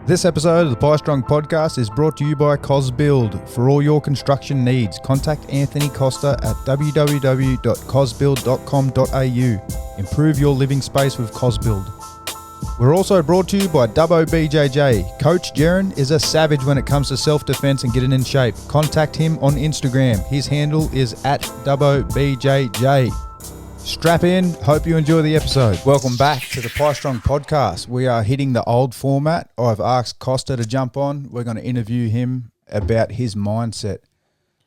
This episode of the Pie Strong podcast is brought to you by Cosbuild. For all your construction needs, contact Anthony Costa at www.cosbuild.com.au. Improve your living space with Cosbuild. We're also brought to you by Dubbo BJJ. Coach Jaron is a savage when it comes to self-defense and getting in shape. Contact him on Instagram. His handle is at Dubbo BJJ. Strap in. Hope you enjoy the episode. Welcome back to the Pie Strong podcast. We are hitting the old format. I've asked Costa to jump on. We're going to interview him about his mindset.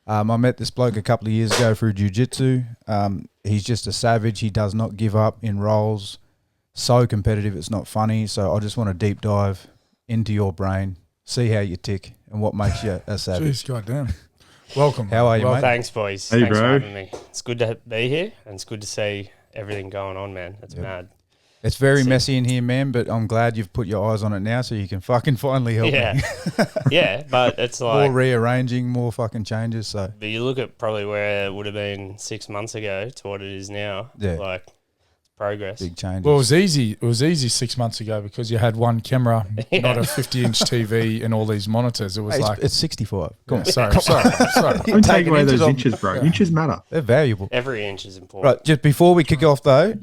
I met this bloke a couple of years ago through jiu-jitsu. He's just a savage. He does not give up in roles. So competitive, it's not funny. So I just want to deep dive into your brain, see how you tick and what makes you a savage. Jeez, goddamn. Welcome. How are you, mate? Thanks, boys. Hey, Thanks bro. for having me. It's good to be here, and it's good to see everything going on, man. It's mad. It's very messy in here, man, but I'm glad you've put your eyes on it now so you can fucking finally help me. Yeah, but it's like... More rearranging, more fucking changes, so... But you look at probably where it would have been 6 months ago to what it is now. Yeah. Like, progress. Big changes. Well, it was easy. It was easy 6 months ago because you had one camera, not a 50-inch TV and all these monitors. It was Hey, it's 65. Come on. sorry. Don't take away those inches, bro. Yeah. Inches matter. They're valuable. Every inch is important. Right, just before we kick off though,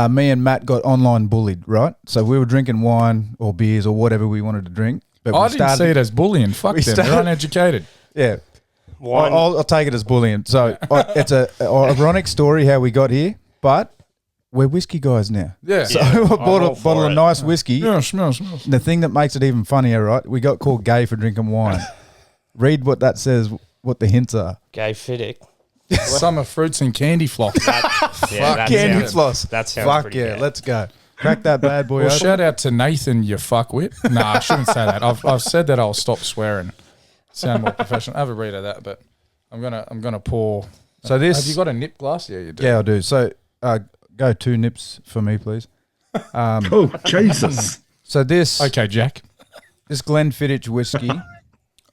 me and Matt got online bullied, right? So we were drinking wine or beers or whatever we wanted to drink. But I didn't see it as bullying. Fuck them. They're uneducated. Yeah. Wine. I'll take it as bullying. So it's a ironic story how we got here, but we're whiskey guys now. Yeah. So Yeah, I I'm bought all a for bottle of it. nice whiskey. Yeah, smells. And the thing that makes it even funnier, right? We got called gay for drinking wine. Read what that says, what the hints are. Gay Fiddick. Summer fruits and candy flock. That Candy sounds, floss. That sounds Fuck pretty yeah, gay. let's go. Crack that bad boy Well, open. shout out to Nathan, you fuckwit. Nah, I shouldn't say that. I've said that I'll stop swearing. Sound more professional. Have a read of that, but I'm gonna pour. So this... Have you got a nip glass? Yeah, you do. Yeah, I do. So go 2 nips for me, please. Oh, Jesus. So this Okay, Jack. this Glenfiddich whiskey,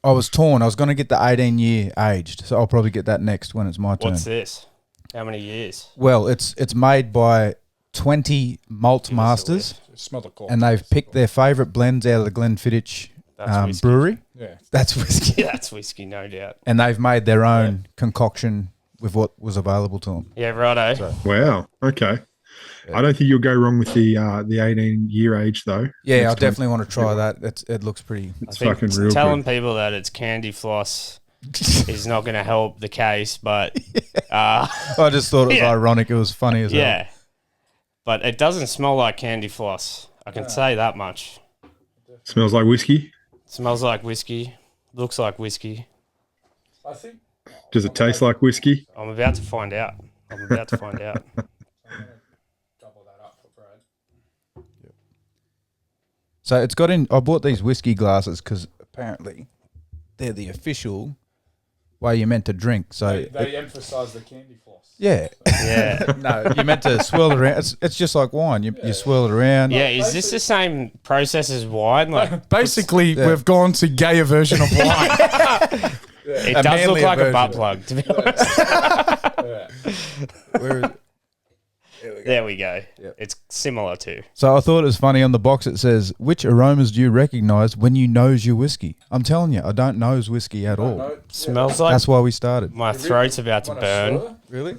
I was torn. I was going to get the 18-year aged, so I'll probably get that next when it's my turn. What's this? How many years? Well, it's made by 20 malt Give us a masters, Smell the cork. and they've picked their favourite blends out of the Glenfiddich That's whiskey. brewery. Yeah. That's whiskey. Yeah, that's whiskey, no doubt. And they've made their own concoction with what was available to them. Yeah, righto. So- Wow. Okay. Yeah. I don't think you'll go wrong with the 18-year age, though. Yeah, I Next time. definitely want to try that. It looks pretty... It's I think fucking real telling good. people that it's candy floss is not going to help the case, but I just thought it was Yeah. ironic. It was funny as hell. yeah. But it doesn't smell like candy floss. I can say that much. Smells like whiskey. Smells like whiskey. Looks like whiskey. I think. Does it taste like whiskey? I'm about to find out. Double that up for Brad. So it's got in... I bought these whiskey glasses because apparently they're the official way you're meant to drink. So They emphasise the candy floss. yeah. Yeah. No, you're meant to swirl it around. It's just like wine. You swirl it around. Yeah, is this the same process as wine? Like, Basically, Yeah. we've gone to gayer version of wine. it A does look manlier like a butt version. plug, to be honest. Where is it? There we go. Yep. It's similar to. So I thought it was funny on the box. It says, "Which aromas do you recognise when you nose your whiskey?" I'm telling you, I don't nose whiskey at all. Smells like That's why we started. my throat's about to burn. Really?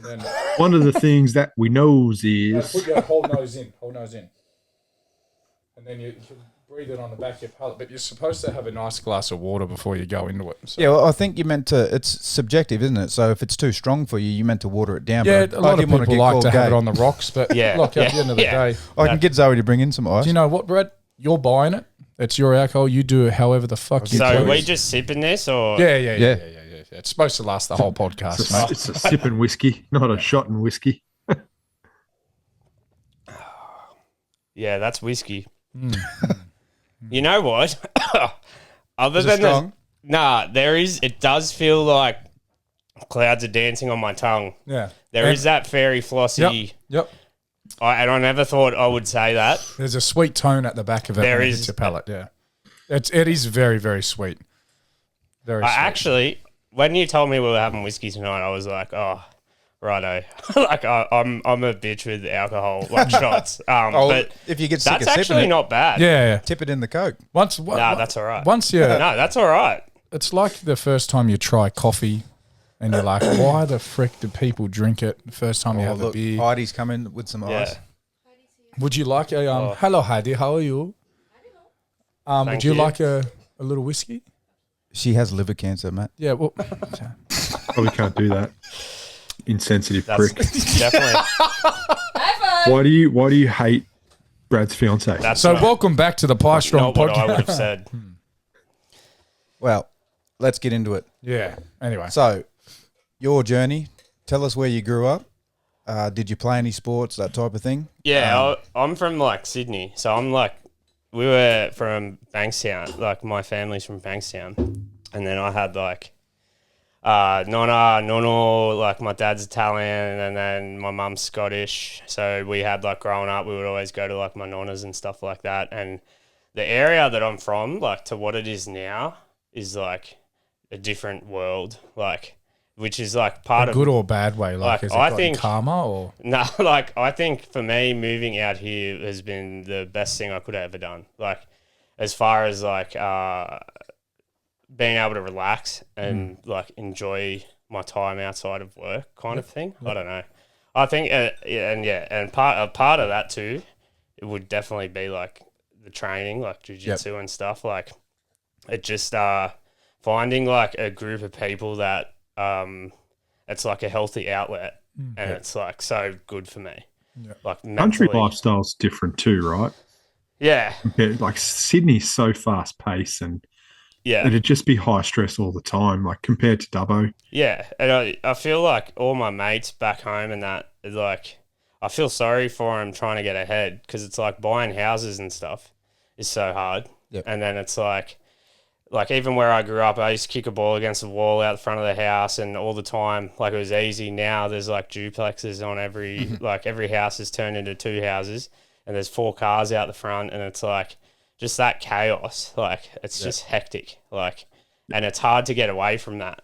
One of the things that we knows is... Put your whole nose in. And then you can breathe it on the back of your palate. But you're supposed to have a nice glass of water before you go into it. So. Yeah, well, I think you're meant to. It's subjective, isn't it? So if it's too strong for you, you're meant to water it down. Yeah, but a lot of didn't wanna people get like called to have gay. it on the rocks, but Yeah, look, at the yeah, end of the yeah. day, I can get Zoe to bring in some ice. do you know what, Brad? You're buying it. It's your alcohol. You do it however the fuck you So are choose. we just sipping this, or Yeah. It's supposed to last the whole podcast, It's mate. it's a sipping whiskey, not a shot in whiskey. yeah, that's whiskey. You know what? Other Is it than the, strong? nah, there is. It does feel like clouds are dancing on my tongue. Yeah. There is that fairy flossy. Yep. And I never thought I would say that. There's a sweet tone at the back of it. There when it is. hits your palate. Yeah. It is very, very sweet. Very I sweet. actually, when you told me we were having whiskey tonight, I was like, oh, righto. Like I'm a bitch with alcohol, like shots. But if you get sick that's of sipping actually it, not bad. Yeah. tip it in the Coke. That's all right. Once you, No, that's all right. it's like the first time you try coffee, and you're like, why the frick do people drink it? The first time you have a beer. Heidi's coming with some ice. Would you like a hello Heidi, how are you? Would Thank you you. like a little whiskey? She has liver cancer, Matt. Yeah, well, Probably can't do that. Insensitive That's prick. definitely. Why do you hate Brad's fiance? That's so not, welcome back to the Pie Strong not what I would podcast. have said. Well, let's get into it. Yeah. Anyway, So, your journey. Tell us where you grew up. Did you play any sports, that type of thing? Yeah, I'm from like Sydney, so I'm like, we were from Bankstown. Like my family's from Bankstown, and then I had like, nonna, nonno. Like my dad's Italian, and then my mum's Scottish. So we had like growing up, we would always go to like my nonnas and stuff like that. And the area that I'm from, like to what it is now, is like a different world. Like. Which is like part of good or bad way? Like, has it I got think karma or? no, like I think for me, moving out here has been the best thing I could have ever done. Like, as far as like being able to relax and like enjoy my time outside of work, kind of thing. I don't know. I think, and part of that too, it would definitely be like the training, like jiu-jitsu and stuff. Like, it just finding like a group of people that it's like a healthy outlet, and it's like so good for me. Yeah. Like Country mentally. lifestyle's different too, right? Yeah, Like Sydney's so fast paced, and yeah, it'd just be high stress all the time. Like compared to Dubbo, yeah. And I feel like all my mates back home and that is like, I feel sorry for them trying to get ahead, because it's like buying houses and stuff is so hard. Yep. And then it's like even where I grew up, I used to kick a ball against the wall out the front of the house, and all the time, like it was easy. Now there's like duplexes on every house is turned into 2 houses, and there's 4 cars out the front, and it's like just that chaos. Like it's just hectic. Like, and it's hard to get away from that.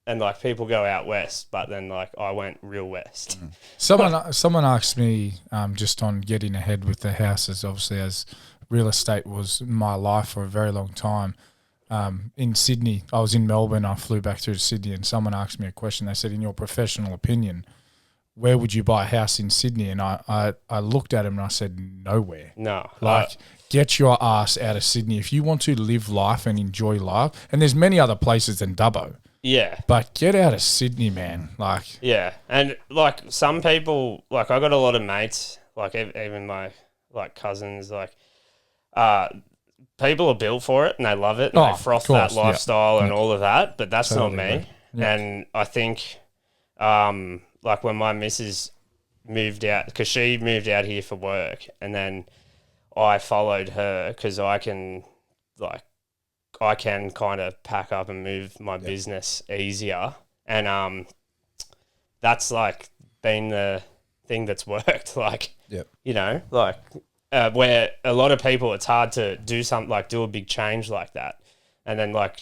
And like people go out west, but then like I went real west. Someone asked me just on getting ahead with the houses. Obviously, as real estate was my life for a very long time. In Sydney, I was in Melbourne, I flew back through to Sydney, and someone asked me a question. They said, in your professional opinion, where would you buy a house in Sydney? And I looked at him and I said, nowhere. No. Like, get your ass out of Sydney. If you want to live life and enjoy life, and there's many other places than Dubbo, yeah. but get out of Sydney, man. Like, Yeah. And like some people, like I got a lot of mates, like even my like cousins, like people are built for it and they love it and they froth that lifestyle and all of that, but that's Totally, not me. yeah. And I think like when my missus moved out, because she moved out here for work, and then I followed her because I can kind of pack up and move my business easier, and that's like been the thing that's worked. Like, you know, like where a lot of people, it's hard to do something like do a big change like that, and then like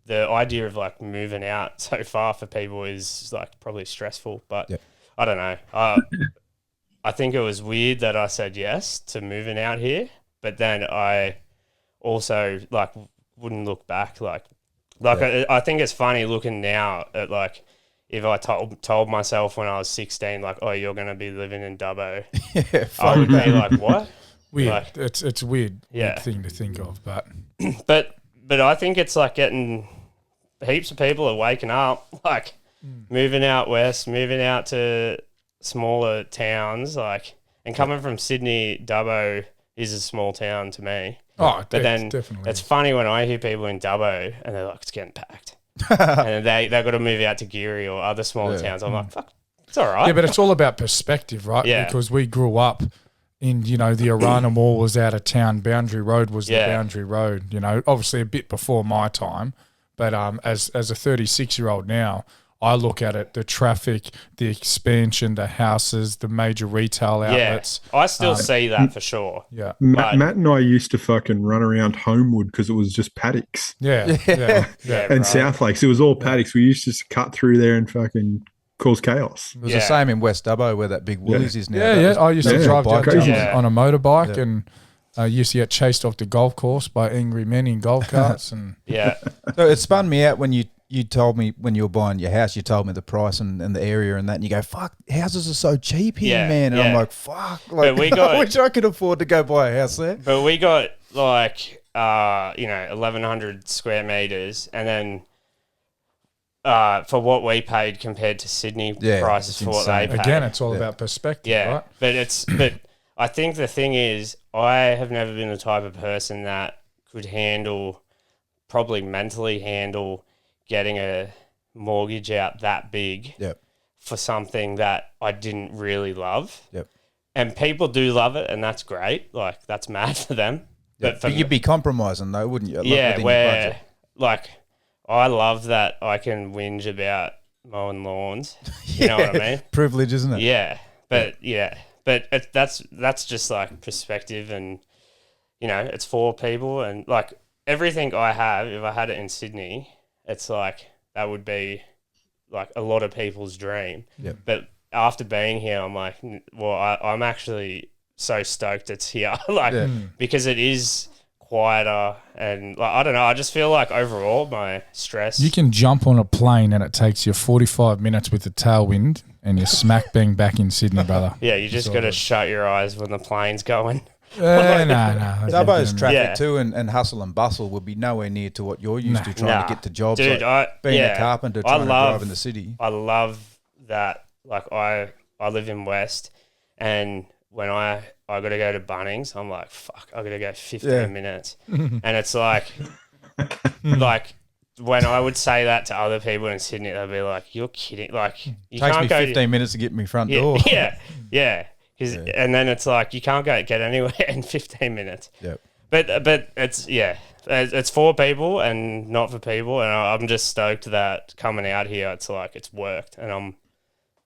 the idea of like moving out so far for people is like probably stressful. But I don't know. I think it was weird that I said yes to moving out here, but then I also like wouldn't look back. I think it's funny looking now at like if I told myself when I was 16, like, oh, you're going to be living in Dubbo, I would be like, what? weird. Like, it's weird, Yeah. weird thing to think of, but but I think it's like getting heaps of people are waking up, like moving out west, moving out to smaller towns, like, and coming from Sydney, Dubbo is a small town to me. oh, But then definitely. it's funny when I hear people in Dubbo and they're like, it's getting packed. And they got to move out to Geary or other smaller towns. I'm like, fuck, it's all right. Yeah, but it's all about perspective, right? Yeah. Because we grew up in, you know, the Arana Mall was out of town, Boundary Road was the Boundary Road, you know, obviously a bit before my time. But as a 36-year-old now, I look at it, the traffic, the expansion, the houses, the major retail outlets. I still see that for sure. Yeah. Matt and I used to fucking run around Homewood because it was just paddocks Yeah. Yeah. Yeah, and right. South Lakes. It was all paddocks. We used to just cut through there and fucking cause chaos. It was the same in West Dubbo where that big Woolies is now. Yeah. I used to drive down crazy. on a motorbike and I used to get chased off the golf course by angry men in golf carts. And So it spun me out when you told me when you were buying your house, you told me the price and the area and that, and you go, fuck, houses are so cheap here, man. And I'm like, fuck, like, I wish I could afford to go buy a house there. But we got like, 1,100 square meters, and then for what we paid compared to Sydney prices for what they paid. Again, it's all about perspective, right? But I think the thing is, I have never been the type of person that could probably mentally handle getting a mortgage out that big for something that I didn't really love. And people do love it, and that's great. Like, that's mad for them. But you'd be compromising though, wouldn't you? Like, I love that I can whinge about mowing lawns. You know what I mean? Privilege, isn't it? Yeah. But that's just like perspective, and it's for people, and like everything I have, if I had it in Sydney, it's like that would be like a lot of people's dream. But after being here, I'm like, well, I'm actually so stoked it's here, because it is quieter, and like, I don't know, I just feel like overall my stress. You can jump on a plane and it takes you 45 minutes with the tailwind, and you're smack bang back in Sydney, brother. Yeah, you just got to shut your eyes when the plane's going. No. Dubbo's traffic too, and hustle and bustle would be nowhere near to what you're used to trying to get to jobs. Dude, being a carpenter, trying to drive in the city. I love that. Like, I live in West, and when I got to go to Bunnings, I'm like, fuck, I got to go 15 minutes. And it's like when I would say that to other people in Sydney, they'd be like, you're kidding. Like, you takes can't me go 15 minutes to get my front door. Yeah. And then it's like, you can't get anywhere in 15 minutes. But it's for people and not for people. And I'm just stoked that coming out here, it's like, it's worked. And I'm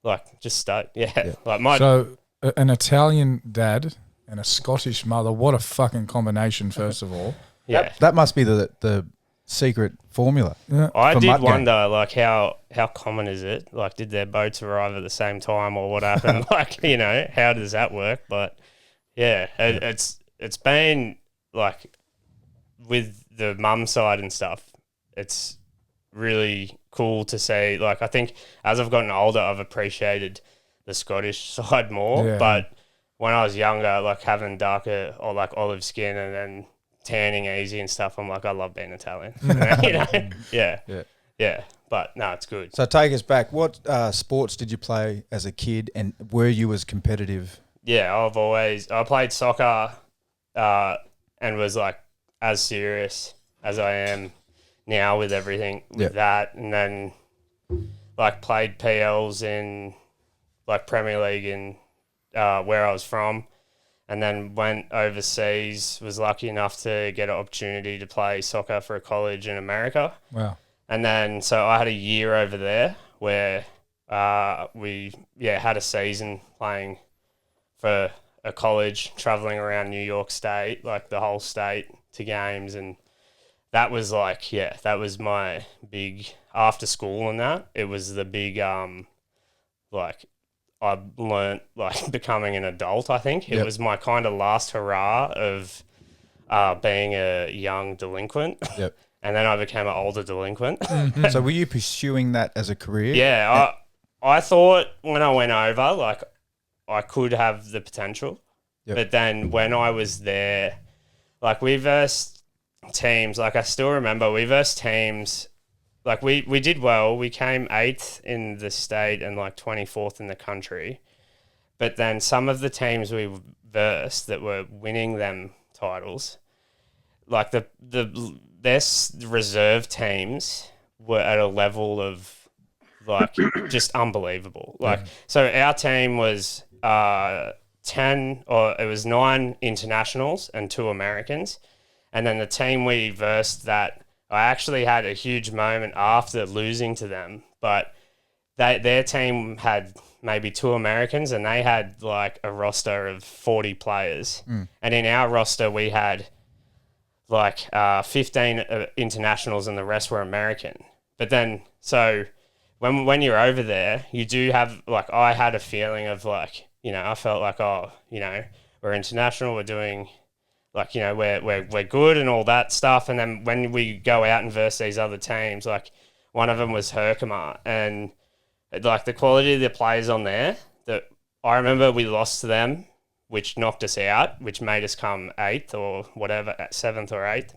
like, just stoked. So an Italian dad and a Scottish mother, what a fucking combination, first of all. That must be the secret formula. I did wonder, like, how common is it? Like, did their boats arrive at the same time, or what happened? Like, how does that work? But it's been like, with the mum side and stuff, it's really cool to see. Like, I think as I've gotten older, I've appreciated the Scottish side more. But when I was younger, like, having darker or like olive skin and then tanning easy and stuff, I'm like, I love being Italian. But no, it's good. So take us back. What sports did you play as a kid, and were you as competitive? I played soccer and was like as serious as I am now with everything with that, and then like played PLs in like Premier League in where I was from, and then went overseas, was lucky enough to get an opportunity to play soccer for a college in America. Wow. And then so I had a year over there where we had a season playing for a college, traveling around New York State, like the whole state, to games. And that was like, that was my big, after school and that, it was the big, like, I learnt like becoming an adult, I think. It was my kind of last hurrah of being a young delinquent. And then I became an older delinquent. So were you pursuing that as a career? Yeah, I thought when I went over, like, I could have the potential. But then when I was there, like, we versed teams, like, I still remember we versed teams, like, we did well. We came 8th in the state and like 24th in the country. But then some of the teams we versed that were winning them titles, like their reserve teams were at a level of like just unbelievable. Like, so our team was 10, or it was 9 internationals and 2 Americans. And then the team we versed, that I actually had a huge moment after losing to them, but their team had maybe 2 Americans and they had like a roster of 40 players. And in our roster, we had like 15 internationals and the rest were American. But then, so when you're over there, you do have, like, I had a feeling of, like, you know, I felt like, oh, you know, we're international, we're doing, like, you know, we're good and all that stuff. And then when we go out and verse these other teams, like, one of them was Herkimer, and like the quality of the players on there, that I remember we lost to them, which knocked us out, which made us come 8th or whatever, 7th or 8th.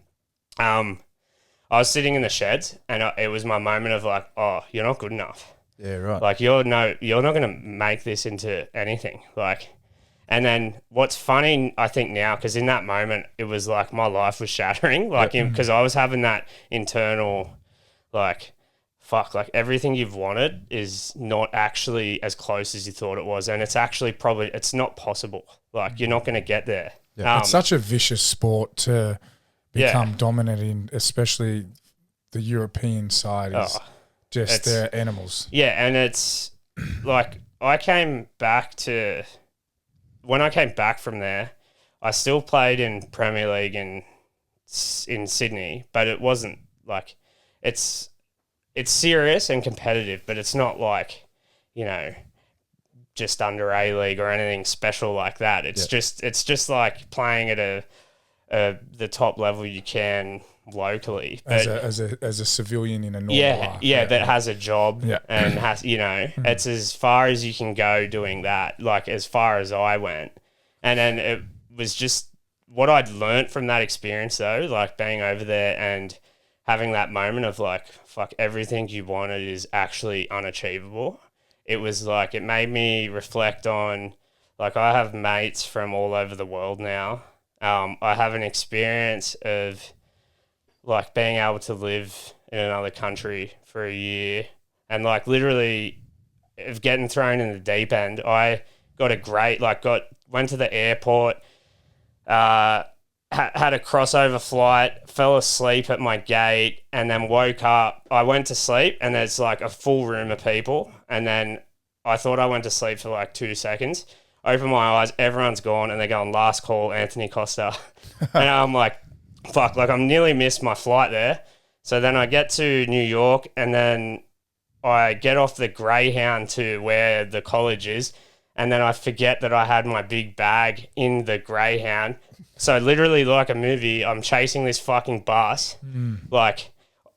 I was sitting in the sheds, and it was my moment of like, oh, you're not good enough. Yeah, right. Like, you're not going to make this into anything. Like, and then what's funny, I think now, because in that moment, it was like my life was shattering, like, because I was having that internal, like, fuck, like, everything you've wanted is not actually as close as you thought it was. And it's actually probably, it's not possible. Like, you're not going to get there. Yeah. It's such a vicious sport to become dominant in, especially the European side is just they're animals. Yeah, and it's like, when I came back from there, I still played in Premier League in Sydney, but it wasn't like, it's serious and competitive, but it's not like, you know, just under A-League or anything special like that. It's just like playing at the top level you can locally. But as a civilian in a normal life. That has a job and has, you know, it's as far as you can go doing that, like as far as I went. And then it was just what I'd learnt from that experience though, like being over there and having that moment of like, fuck, everything you wanted is actually unachievable. It was like, it made me reflect on, like, I have mates from all over the world now. I have an experience of like being able to live in another country for a year and like literally of getting thrown in the deep end. I got went to the airport, had a crossover flight, fell asleep at my gate, and then woke up. I went to sleep, and there's like a full room of people, and then I thought I went to sleep for like 2 seconds. Open my eyes, everyone's gone, and they're going, last call, Anthony Costa. And I'm like, fuck, like I'm nearly missed my flight there. So then I get to New York, and then I get off the Greyhound to where the college is, and then I forget that I had my big bag in the Greyhound. So literally like a movie, I'm chasing this fucking bus. Like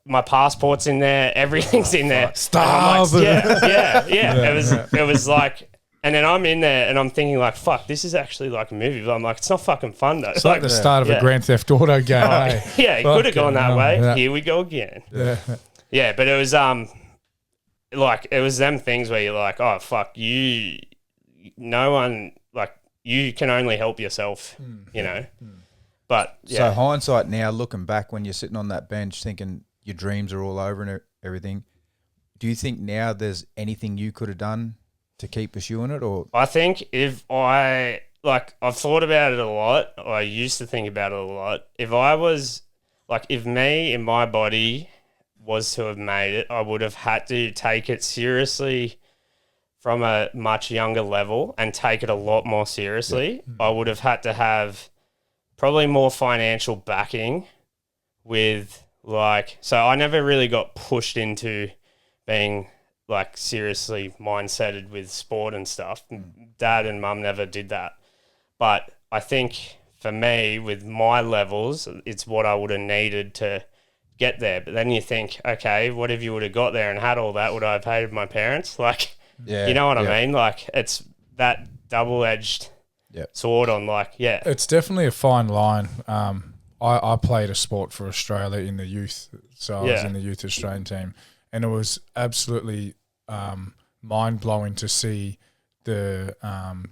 my passport's in there, everything's in there. Stop. Like, yeah. It was like, and then I'm in there and I'm thinking like, fuck, this is actually like a movie. But I'm like, it's not fucking fun though. It's like the start of a Grand Theft Auto game. Yeah, it could have gone that way. Yeah. Here we go again. Yeah, but it was like it was them things where you're like, oh fuck, no one, like, you can only help yourself, you know. But So hindsight now, looking back when you're sitting on that bench thinking your dreams are all over and everything, do you think now there's anything you could have done to keep pursuing it? Or I think I've thought about it a lot. I used to think about it a lot. If I was like, if me in my body was to have made it, I would have had to take it seriously from a much younger level and take it a lot more seriously. I would have had to have probably more financial backing with like, so I never really got pushed into being like seriously mindseted with sport and stuff. Dad and mum never did that. But I think for me, with my levels, it's what I would have needed to get there. But then you think, okay, what if you would have got there and had all that? Would I have hated my parents? Like, you know what I mean? Like, it's that double-edged sword on like, It's definitely a fine line. I played a sport for Australia in the youth. So I was in the youth Australian team. And it was absolutely mind-blowing to see the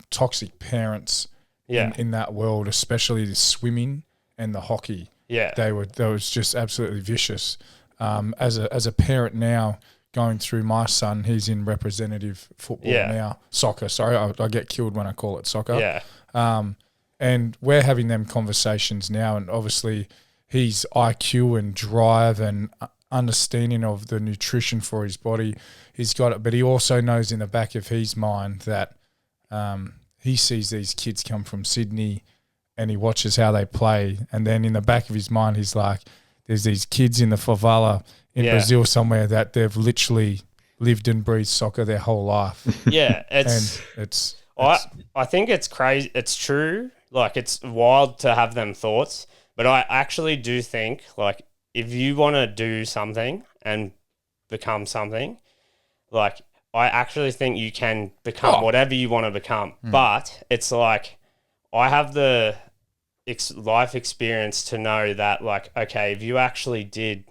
toxic parents in that world, especially the swimming and the hockey. Yeah. They was just absolutely vicious. As a parent now, going through my son, he's in representative football now. Soccer, sorry. I get killed when I call it soccer. Yeah. And we're having them conversations now, and obviously his IQ and drive and understanding of the nutrition for his body, he's got it. But he also knows in the back of his mind that he sees these kids come from Sydney and he watches how they play. And then in the back of his mind, he's like, there's these kids in the favela in Brazil somewhere that they've literally lived and breathed soccer their whole life. Yeah, And I think it's crazy. It's true. Like, it's wild to have them thoughts, but I actually do think, like, if you want to do something and become something, like, I actually think you can become whatever you want to become. But it's like, I have the life experience to know that, like, okay, if you actually did,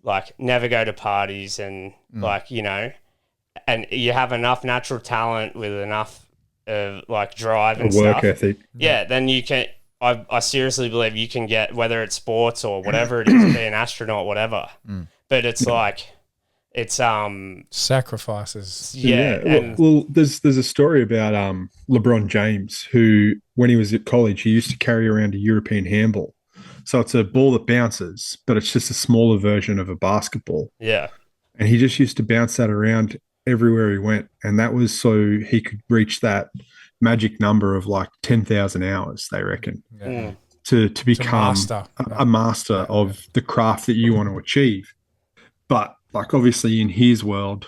like, never go to parties and, like, you know, and you have enough natural talent with enough like drive and work stuff, ethic. yeah, then you can. I seriously believe you can get, whether it's sports or whatever it is, be an astronaut, whatever. But it's like, it's sacrifices. yeah. Well, there's a story about LeBron James, who, when he was at college, he used to carry around a European handball. So it's a ball that bounces, but it's just a smaller version of a basketball. Yeah. And he just used to bounce that around everywhere he went. And that was so he could reach that magic number of like 10,000 hours, they reckon, to become a master of the craft that you want to achieve. But like, obviously in his world,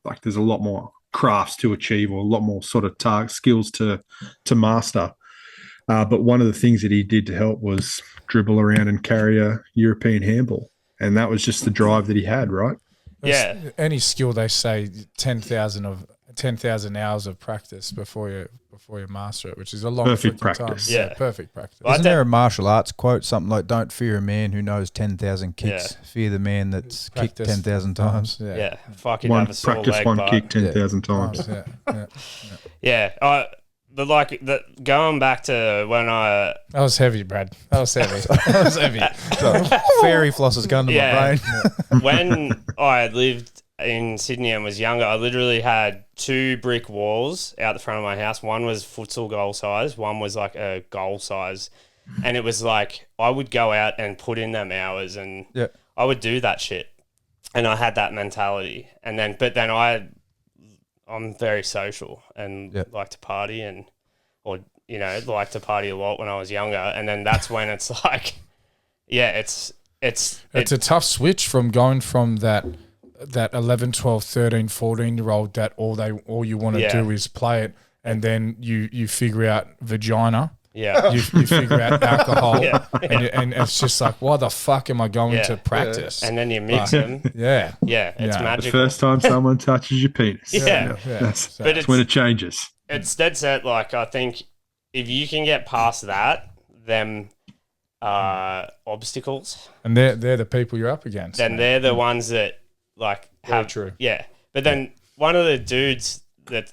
like, there's a lot more crafts to achieve, or a lot more sort of skills to master. But one of the things that he did to help was dribble around and carry a European handball. And that was just the drive that he had, right? Yeah. Any skill, they say 10,000 hours of practice before you master it, which is a long perfect practice. Time. Yeah, perfect practice. Isn't there a martial arts quote, something like, "Don't fear a man who knows 10,000 kicks, fear the man that's kicked 10,000 times." Yeah. Fucking One have a sore practice, leg, one kick 10,000 times. Yeah. But like, going back to when that was heavy, Brad. That was heavy. That was heavy. Fairy floss has gone to my brain. When I lived in Sydney and was younger, I literally had 2 brick walls out the front of my house. One was futsal goal size, one was like a goal size. And it was like, I would go out and put in them hours, and I would do that shit. And I had that mentality. But then I'm very social and like to party like to party a lot when I was younger. And then that's when it's like, it's a tough switch from going from that 11, 12, 13, 14-year-old that all you want to do is play it, and then you figure out vagina. Yeah. You figure out alcohol, and it's just like, why the fuck am I going to practice? And then you mix them. Yeah. It's magical. The first time someone touches your penis. That's when it changes. It's dead set. Like, I think if you can get past that, them obstacles, and they're the people you're up against, then they're the ones that like have true. Yeah. But then one of the dudes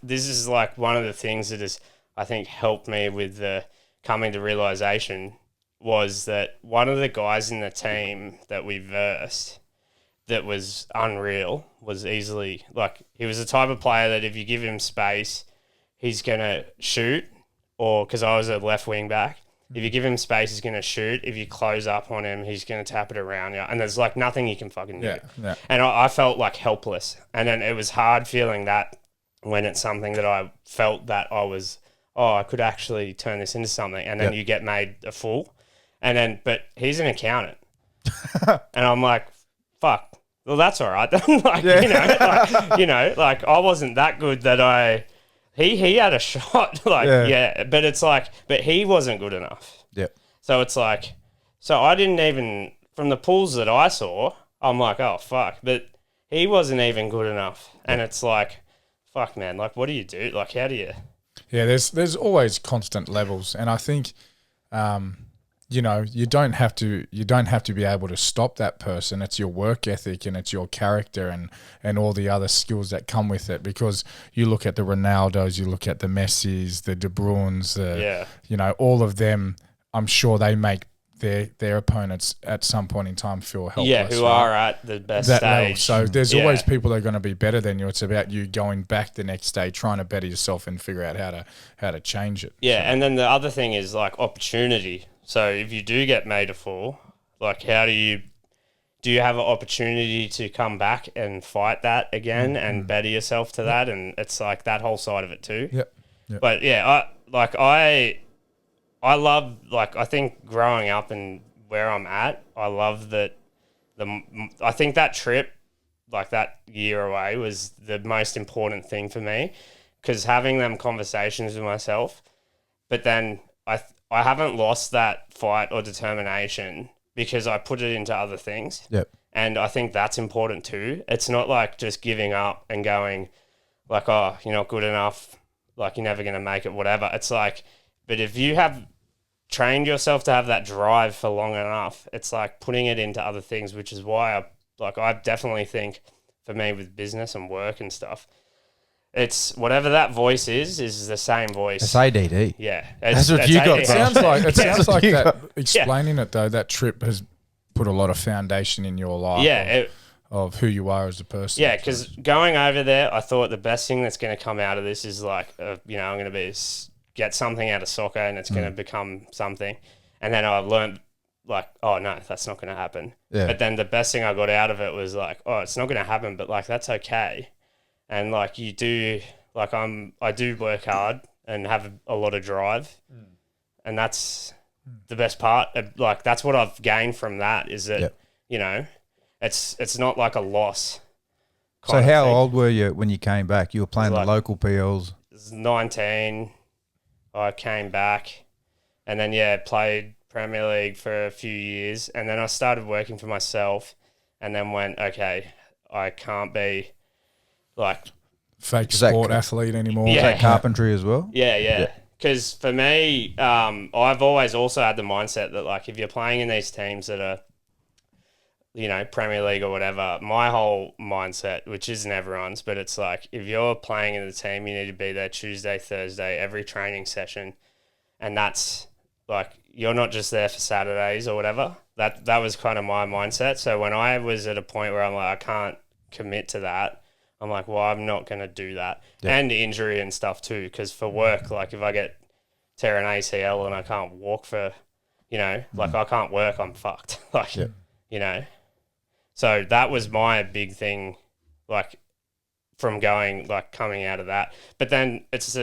this is like one of the things that has, I think, helped me with the coming to realization, was that one of the guys in the team that we versed that was unreal was easily, like, he was the type of player that if you give him space, he's going to shoot, or because I was a left wing back, if you give him space, he's going to shoot. If you close up on him, he's going to tap it around you. And there's like nothing you can fucking do. Yeah. And I felt like helpless. And then it was hard feeling that when it's something that I felt that I could actually turn this into something. And then you get made a fool. And then, but he's an accountant. And I'm like, fuck, well, that's all right. Like, I wasn't that good that he had a shot. But it's like, but he wasn't good enough. Yep. So it's like, so I didn't even, from the pools that I saw, I'm like, oh, fuck. But he wasn't even good enough. And it's like, fuck, man, like, what do you do? Like, how do you? Yeah, there's always constant levels. And I think, you don't have to be able to stop that person. It's your work ethic and it's your character and all the other skills that come with it. Because you look at the Ronaldos, you look at the Messis, the De Bruynes, all of them. I'm sure they make their opponents at some point in time feel helpless. Yeah, who are at the best that stage. level. So there's always people that are going to be better than you. It's about you going back the next day, trying to better yourself and figure out how to change it. Yeah, and then the other thing is like opportunity. So if you do get made a fool, like, how do you have an opportunity to come back and fight that again and better yourself to that? And it's like that whole side of it too. Yep. But yeah, I love, like, I think growing up and where I'm at, I love that I think that trip like that year away was the most important thing for me, because having them conversations with myself, but then I haven't lost that fight or determination because I put it into other things. Yep. And I think that's important too. It's not like just giving up and going like, oh, you're not good enough, like you're never going to make it, whatever. It's like, but if you have trained yourself to have that drive for long enough, it's like putting it into other things, which is why I definitely think for me with business and work and stuff, it's whatever that voice is the same voice. It's ADD. Yeah. That's what you got. It sounds like that. Explaining it though, that trip has put a lot of foundation in your life. Yeah. Of who you are as a person. Yeah, because going over there, I thought the best thing that's going to come out of this is like, I'm going to get something out of soccer and it's going to become something. And then I learned like, oh no, that's not going to happen. Yeah. But then the best thing I got out of it was like, oh, it's not going to happen, but like that's okay. And like you do, like I do work hard and have a lot of drive, and that's the best part. Like that's what I've gained from that is that it's not like a loss. So how old were you when you came back? You were playing the local PLs. 19. I came back, and then played Premier League for a few years, and then I started working for myself, and then went, okay, I can't be like fake sport athlete anymore. Yeah. Is that carpentry as well? Yeah. Because for me, I've always also had the mindset that like if you're playing in these teams that are, Premier League or whatever, my whole mindset, which isn't everyone's, but it's like if you're playing in the team, you need to be there Tuesday, Thursday, every training session, and that's like you're not just there for Saturdays or whatever. That was kind of my mindset. So when I was at a point where I'm like I can't commit to that, I'm like, well, I'm not going to do that. Yeah. And injury and stuff too, because for work, like if I tear an ACL and I can't walk for, like I can't work, I'm fucked. Like, So that was my big thing, like from coming out of that. But then it's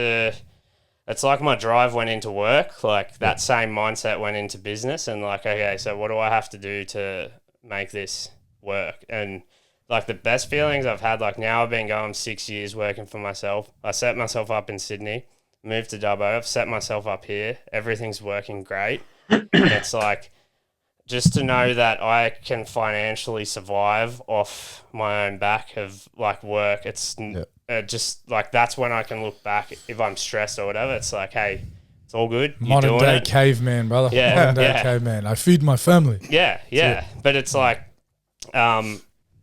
like my drive went into work, like that same mindset went into business and like, okay, so what do I have to do to make this work? And like the best feelings I've had, like now I've been going 6 years working for myself. I set myself up in Sydney, moved to Dubbo. I've set myself up here. Everything's working great. And it's like just to know that I can financially survive off my own back of like work. It's just like that's when I can look back if I'm stressed or whatever. It's like, hey, it's all good. Modern day caveman, brother. Yeah, modern day caveman. I feed my family. Yeah. But it's like,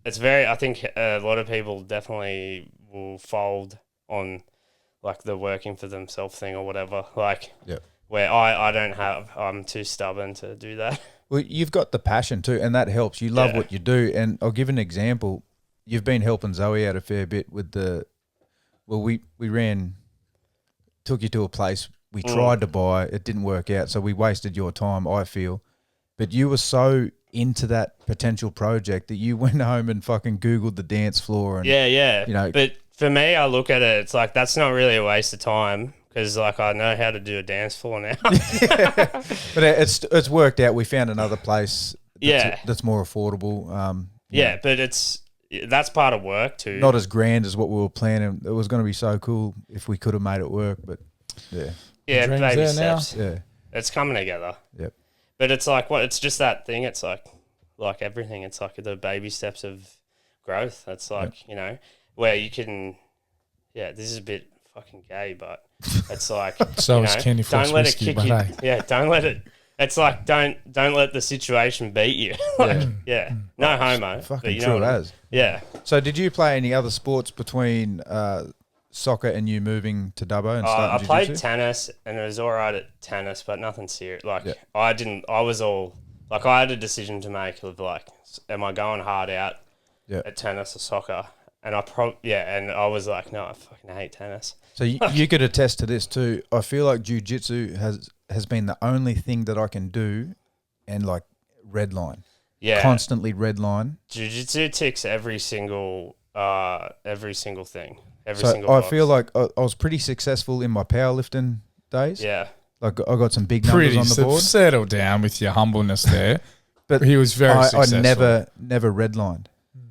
it's very, I think a lot of people definitely will fold on like the working for themselves thing or whatever. Like where I'm too stubborn to do that. Well, you've got the passion too, and that helps. You love what you do. And I'll give an example. You've been helping Zoe out a fair bit with we took you to a place we tried to buy. It didn't work out. So we wasted your time, I feel. But you were so into that potential project that you went home and fucking Googled the dance floor. And, But for me, I look at it, it's like, that's not really a waste of time because like I know how to do a dance floor now. But it's worked out. We found another place that's more affordable. But that's part of work too. Not as grand as what we were planning. It was going to be so cool if we could have made it work, but baby steps. Yeah. It's coming together. Yep. But it's like it's just that thing. It's like everything. It's like the baby steps of growth. It's like, where you can, this is a bit fucking gay, but it's like, so is Kenny Fox don't let whiskey, it kick you. hey. Yeah. Don't let it. It's like, don't let the situation beat you. No homo. Fucking true as. Yeah. So did you play any other sports between soccer and you moving to Dubbo and starting I played jiu-jitsu? tennis and it was all right at tennis, but nothing serious. Like I had a decision to make of like, am I going hard out at tennis or soccer? And I was like, no, I fucking hate tennis. So you could attest to this too. I feel like jiu-jitsu has been the only thing that I can do and like red line. Yeah. Constantly red line. Jiu-jitsu ticks every single thing. I feel like I was pretty successful in my powerlifting days. Yeah. Like I got some big numbers on the board. Settle down with your humbleness there. But he was very successful. I never redlined.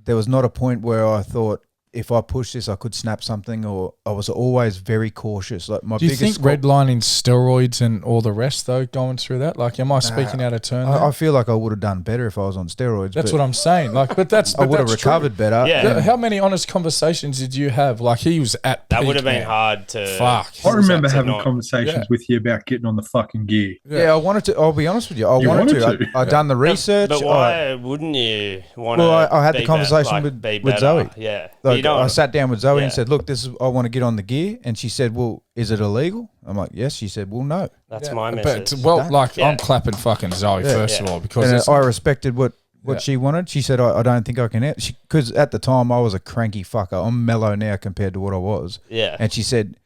there was not a point where I thought if I push this, I could snap something, or I was always very cautious. Like my Do you think redlining steroids and all the rest though, going through that? Like, am I speaking out of turn? I feel like I would have done better if I was on steroids. That's what I'm saying. Like, but I would have recovered better. Yeah. How many honest conversations did you have? Like, he was at that peak, would have been man. hard to. Fuck. I remember having conversations with you about getting on the fucking gear. Yeah, I wanted to. I'll be honest with you. I wanted to. I done the research. But why wouldn't you want to? Well, I had the conversation with Zoe. Yeah. Like, I sat down with Zoe and said, "Look, I want to get on the gear," and she said, "Well, is it illegal?" I'm like, "Yes." She said, "Well, no." That's my message. But I'm clapping fucking Zoe first of all, because I respected what she wanted. She said, I don't think I can, because at the time I was a cranky fucker. I'm mellow now compared to what I was. Yeah. And she said,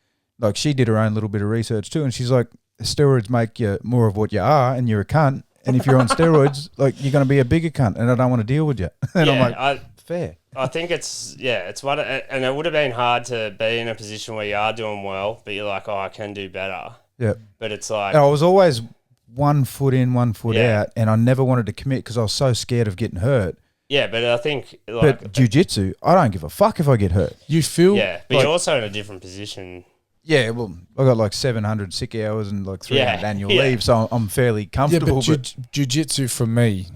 like, she did her own little bit of research too, and she's like, steroids make you more of what you are, and you're a cunt. And if you're on steroids, like, you're going to be a bigger cunt, and I don't want to deal with you. And I'm like, fair. I think it's what, and it would have been hard to be in a position where you are doing well, but you're like, oh, I can do better. Yeah. But it's like, and I was always 1 foot in, 1 foot out, and I never wanted to commit because I was so scared of getting hurt. Yeah, but I think like, but jiu-jitsu, I don't give a fuck if I get hurt. You feel, but you're also in a different position. Yeah, well, I got like 700 sick hours and like 300 annual leave, so I'm fairly comfortable. Yeah, but jiu-jitsu for me,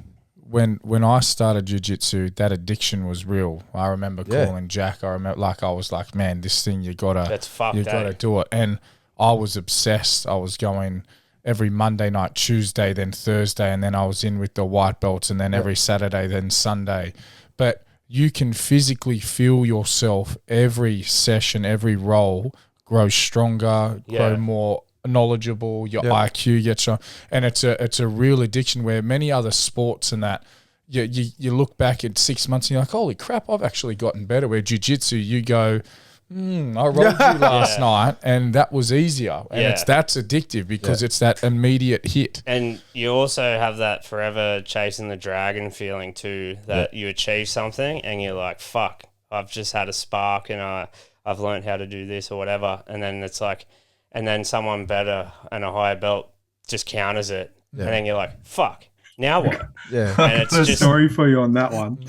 when I started jiu-jitsu, that addiction was real. I remember calling Jack. I was like, man, this thing you gotta do it. And I was obsessed. I was going every Monday night, Tuesday, then Thursday, and then I was in with the white belts, and then every Saturday, then Sunday. But you can physically feel yourself every session, every roll grow stronger, grow more knowledgeable, your IQ gets strong, and it's a real addiction where many other sports and that you look back at 6 months and you're like, holy crap, I've actually gotten better. Where jiu-jitsu, you go, I rolled you last night and that was easier, and that's addictive because it's that immediate hit. And you also have that forever chasing the dragon feeling too, that you achieve something and you're like, fuck, I've just had a spark and I've learned how to do this or whatever, and then it's like, and then someone better and a higher belt just counters it, and then you're like, fuck, now what? And it's just story for you on that one.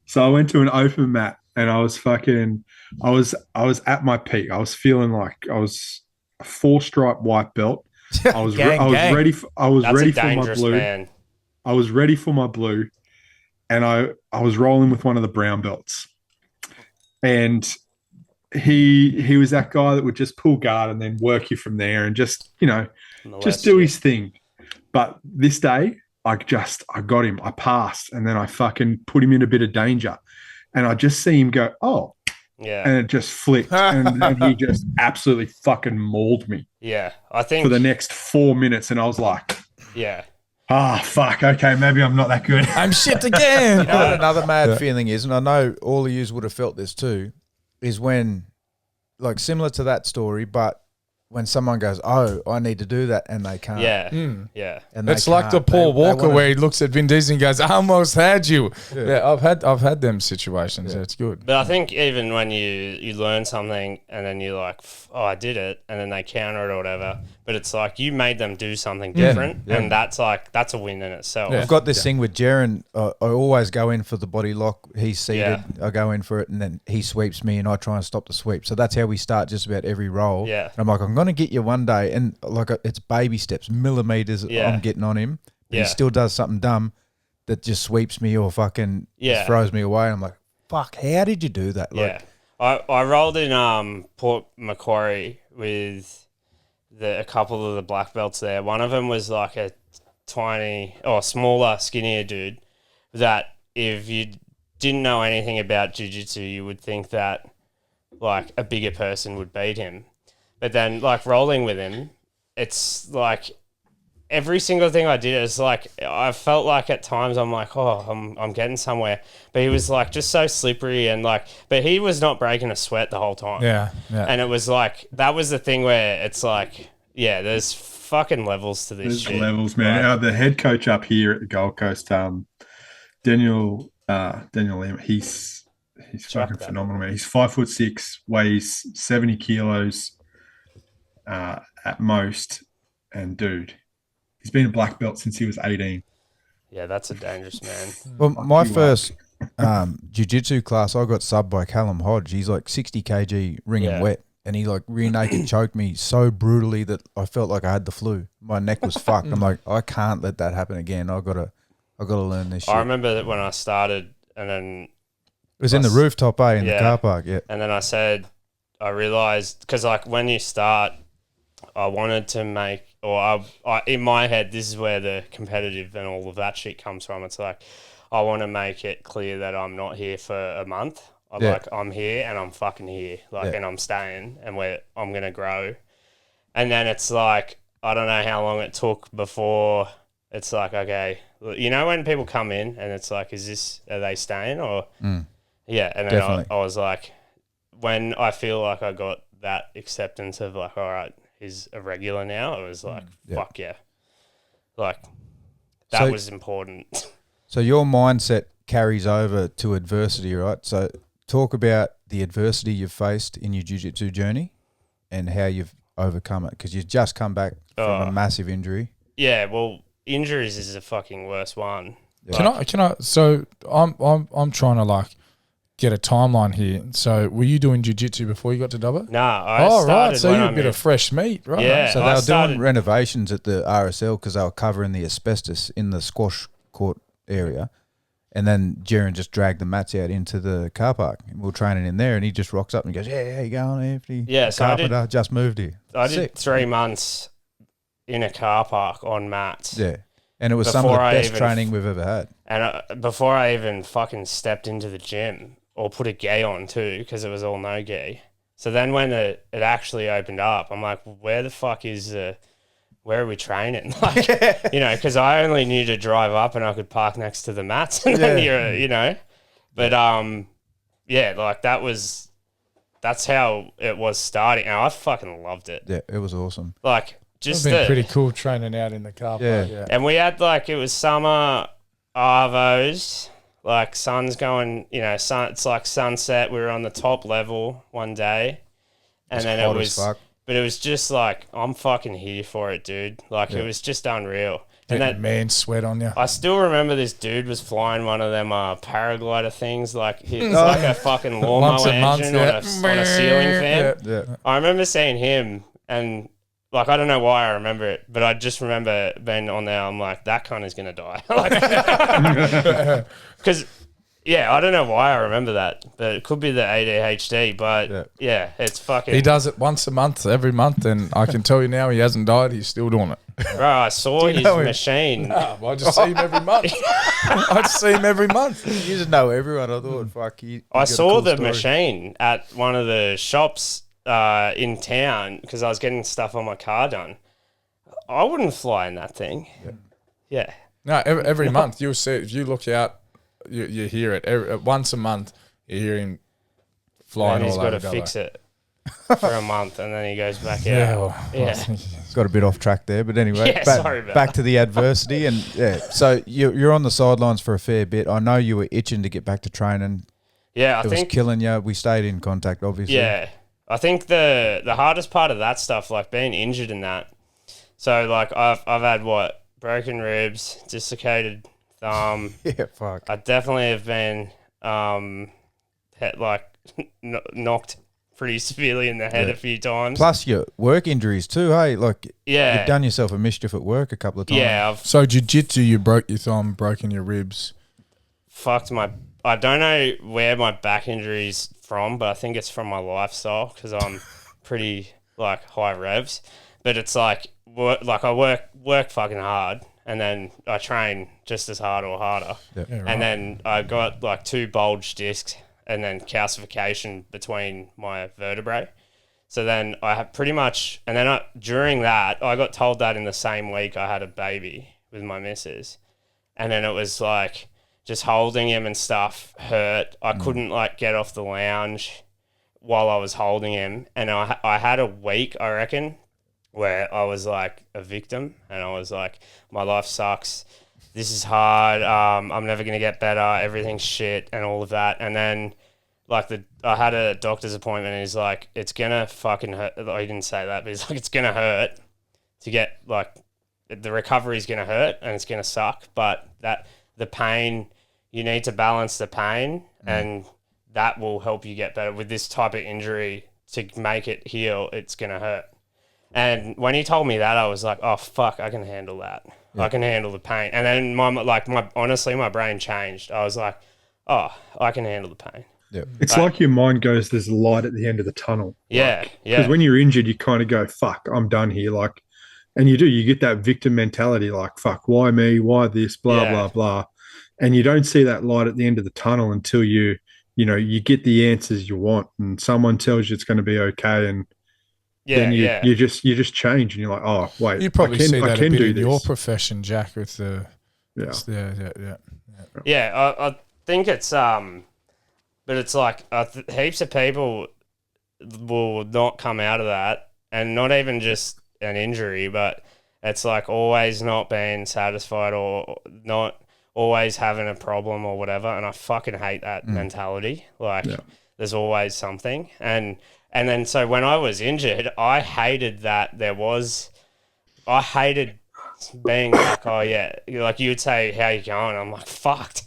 So I went to an open mat and I was at my peak. I was feeling like I was a 4-stripe white belt. I was ready for my blue. Man. I was ready for my blue, and I was rolling with one of the brown belts, and he was that guy that would just pull guard and then work you from there and just do his thing. But this day, I got him. I passed, and then I fucking put him in a bit of danger, and I just see him go, oh, and it just flicked, and he just absolutely fucking mauled me. Yeah, I think for the next 4 minutes, and I was like, fuck, okay, maybe I'm not that good. I'm shit again. You know what another mad feeling is, and I know all of you would have felt this too, is when, like, similar to that story, but when someone goes, oh, I need to do that, and they can't. And it's like the Paul Walker where he looks at Vin Diesel and goes, I almost had you. I've had them situations. It's good. But I think even when you learn something and then you're like, oh, I did it, and then they counter it or whatever, but it's like you made them do something different, and that's a win in itself. I've got this thing with Jaren. I always go in for the body lock. He's seated. I go in for it, and then he sweeps me, and I try and stop the sweep. So that's how we start just about every roll. And I'm like, I'm going to get you one day, and like it's baby steps, millimeters. I'm getting on him. He still does something dumb that just sweeps me or fucking just throws me away. And I'm like, fuck, how did you do that? Like, I rolled in Port Macquarie with a couple of the black belts there. One of them was like a smaller, skinnier dude that if you didn't know anything about jiu-jitsu, you would think that like a bigger person would beat him. But then like rolling with him, it's like every single thing I did is like, I felt like at times I'm like, oh, I'm getting somewhere. But he was like just so slippery and like, but he was not breaking a sweat the whole time. And it was like, that was the thing where it's like, there's fucking levels to this there's shit. Levels, man. Like, the head coach up here at the Gold Coast, Daniel Lim, he's fucking phenomenal, man. He's 5'6", weighs 70 kilos at most, and dude, he's been a black belt since he was 18. Yeah, that's a dangerous man. Well, my first jiu-jitsu class, I got subbed by Callum Hodge. He's like 60 kg ring and wet. And he like rear naked choked me so brutally that I felt like I had the flu. My neck was fucked. I'm like, I can't let that happen again. I gotta learn this shit. I remember that when I started, and then it was in the rooftop, in the car park, And then I realized, because like when you start, I wanted to make, or I in my head, this is where the competitive and all of that shit comes from. It's like, I want to make it clear that I'm not here for a month. I'm here and I'm fucking here, and I'm staying, and I'm gonna grow. And then it's like, I don't know how long it took before it's like, okay, you know, when people come in and it's like, are they staying or yeah? And then I was like, when I feel like I got that acceptance of like, all right, he's a regular now. It was like, fuck yeah, like that was important. So your mindset carries over to adversity, right? So talk about the adversity you've faced in your jiu-jitsu journey and how you've overcome it, because you've just come back from a massive injury. Yeah, well, injuries is the fucking worst one. Yeah. Can I? So I'm trying to like get a timeline here. So were you doing jiu-jitsu before you got to Dubbo? No, I started right. So you're a I bit of fresh meat, right? Yeah. So they were doing renovations at the RSL because they were covering the asbestos in the squash court area. And then Jaren just dragged the mats out into the car park. We were training in there, and he just rocks up and goes, "Yeah, how you going, Anthony? Yeah, so carpenter, just moved here." I did 3 months in a car park on mats. Yeah, and it was some of the best training we've ever had. And before I even fucking stepped into the gym or put a gi on too, because it was all no gi. So then when it actually opened up, I'm like, where the fuck is where are we training? Like, you know, because I only knew to drive up and I could park next to the mats, and then you know, but like that's how it was starting, and I fucking loved it. Yeah, it was awesome. Like, just been pretty cool training out in the car park. Yeah, and we had like, it was summer arvos, like sun's going, you know, it's like sunset. We were on the top level one day, and then it was. But it was just like, I'm fucking here for it, dude. Like, it was just unreal. And that man sweat on you. I still remember this dude was flying one of them paraglider things. Like, it's like a fucking lawnmower engine on a ceiling fan. Yeah. I remember seeing him, and like, I don't know why I remember it, but I just remember being on there. I'm like, that cunt is going to die. Because... yeah, I don't know why I remember that, but it could be the ADHD, but yeah, it's fucking... He does it once a month, every month, and I can tell you now he hasn't died, he's still doing it. Bro, I saw his machine. Nah, I just see him every month. I just see him every month. You just know everyone. I thought, fuck you. I saw the machine at one of the shops in town because I was getting stuff on my car done. I wouldn't fly in that thing. Yeah. No, every month you'll see, if you look out, you hear it once a month. You hear him flying all over. He's got to fix it for a month, and then he goes back out. It's got a bit off track there, but anyway, sorry about back to the adversity, and so you're on the sidelines for a fair bit. I know you were itching to get back to training. Yeah, it was killing you. We stayed in contact, obviously. Yeah, I think the hardest part of that stuff, like being injured in that. So like I've had broken ribs, dislocated thumb. Yeah, fuck. I definitely have been knocked pretty severely in the head a few times. Plus your work injuries too, hey? Like, you've done yourself a mischief at work a couple of times. Yeah. So jiu-jitsu, you broke your thumb, broken your ribs. Fucked I don't know where my back injury's from, but I think it's from my lifestyle because I'm pretty like high revs. But it's like I work fucking hard. And then I train just as hard or harder. Yeah. Yeah, right. And then I got like 2 bulged discs and then calcification between my vertebrae. So then I have pretty much, and then during that, I got told that in the same week I had a baby with my missus. And then it was like just holding him and stuff hurt. I couldn't like get off the lounge while I was holding him. And I had a week, I reckon, where I was like a victim and I was like, my life sucks. This is hard. I'm never going to get better. Everything's shit and all of that. And then like I had a doctor's appointment and he's like, it's going to fucking hurt. He didn't say that, but he's like, it's going to hurt to get like the recovery is going to hurt and it's going to suck. But that the pain you need to balance the pain, and that will help you get better. With this type of injury, to make it heal, it's going to hurt. And when he told me that, I was like, oh, fuck, I can handle that. Yeah. I can handle the pain. And then honestly, my brain changed. I was like, oh, I can handle the pain. Yeah. It's like your mind goes, there's a light at the end of the tunnel. Yeah. Because when you're injured, you kind of go, fuck, I'm done here. Like, and you get that victim mentality, like, fuck, why me? Why this? Blah, blah, blah. And you don't see that light at the end of the tunnel until you get the answers you want, and someone tells you it's going to be okay, and then you just change, and you're like, oh wait, you probably see that a bit in your profession, Jack, with the I think it's but it's like heaps of people will not come out of that, and not even just an injury, but it's like always not being satisfied or not always having a problem or whatever, and I fucking hate that mentality. Like, there's always something, and then so when I was injured, I hated that I hated being like, oh yeah, like you would say, how you going? I'm like, fucked,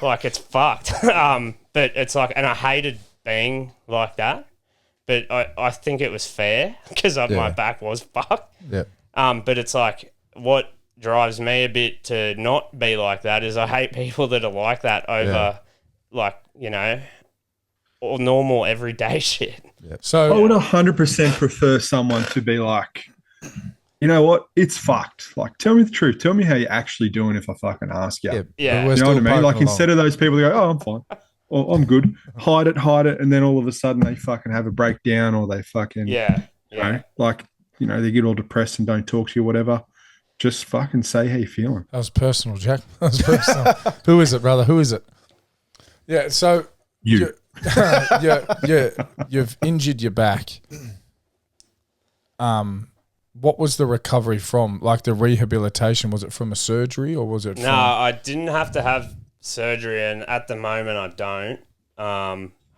like it's fucked. But it's like, and I hated being like that, but I think it was fair because my back was fucked. Yeah. But it's like what drives me a bit to not be like that is I hate people that are like that over like, or normal everyday shit. Yeah. So I would 100% prefer someone to be like, you know what, it's fucked. Like, tell me the truth. Tell me how you're actually doing if I fucking ask you. Yeah. You know what I mean? Like, instead of those people that go, oh, I'm fine. Or I'm good. Hide it. And then all of a sudden they fucking have a breakdown, or they fucking, they get all depressed and don't talk to you, whatever. Just fucking say how you're feeling. That was personal, Jack. That was personal. Who is it, brother? Who is it? Yeah, so you've injured your back. What was the recovery from? Like the rehabilitation, was it from a surgery or was it No, I didn't have to have surgery, and at the moment I don't.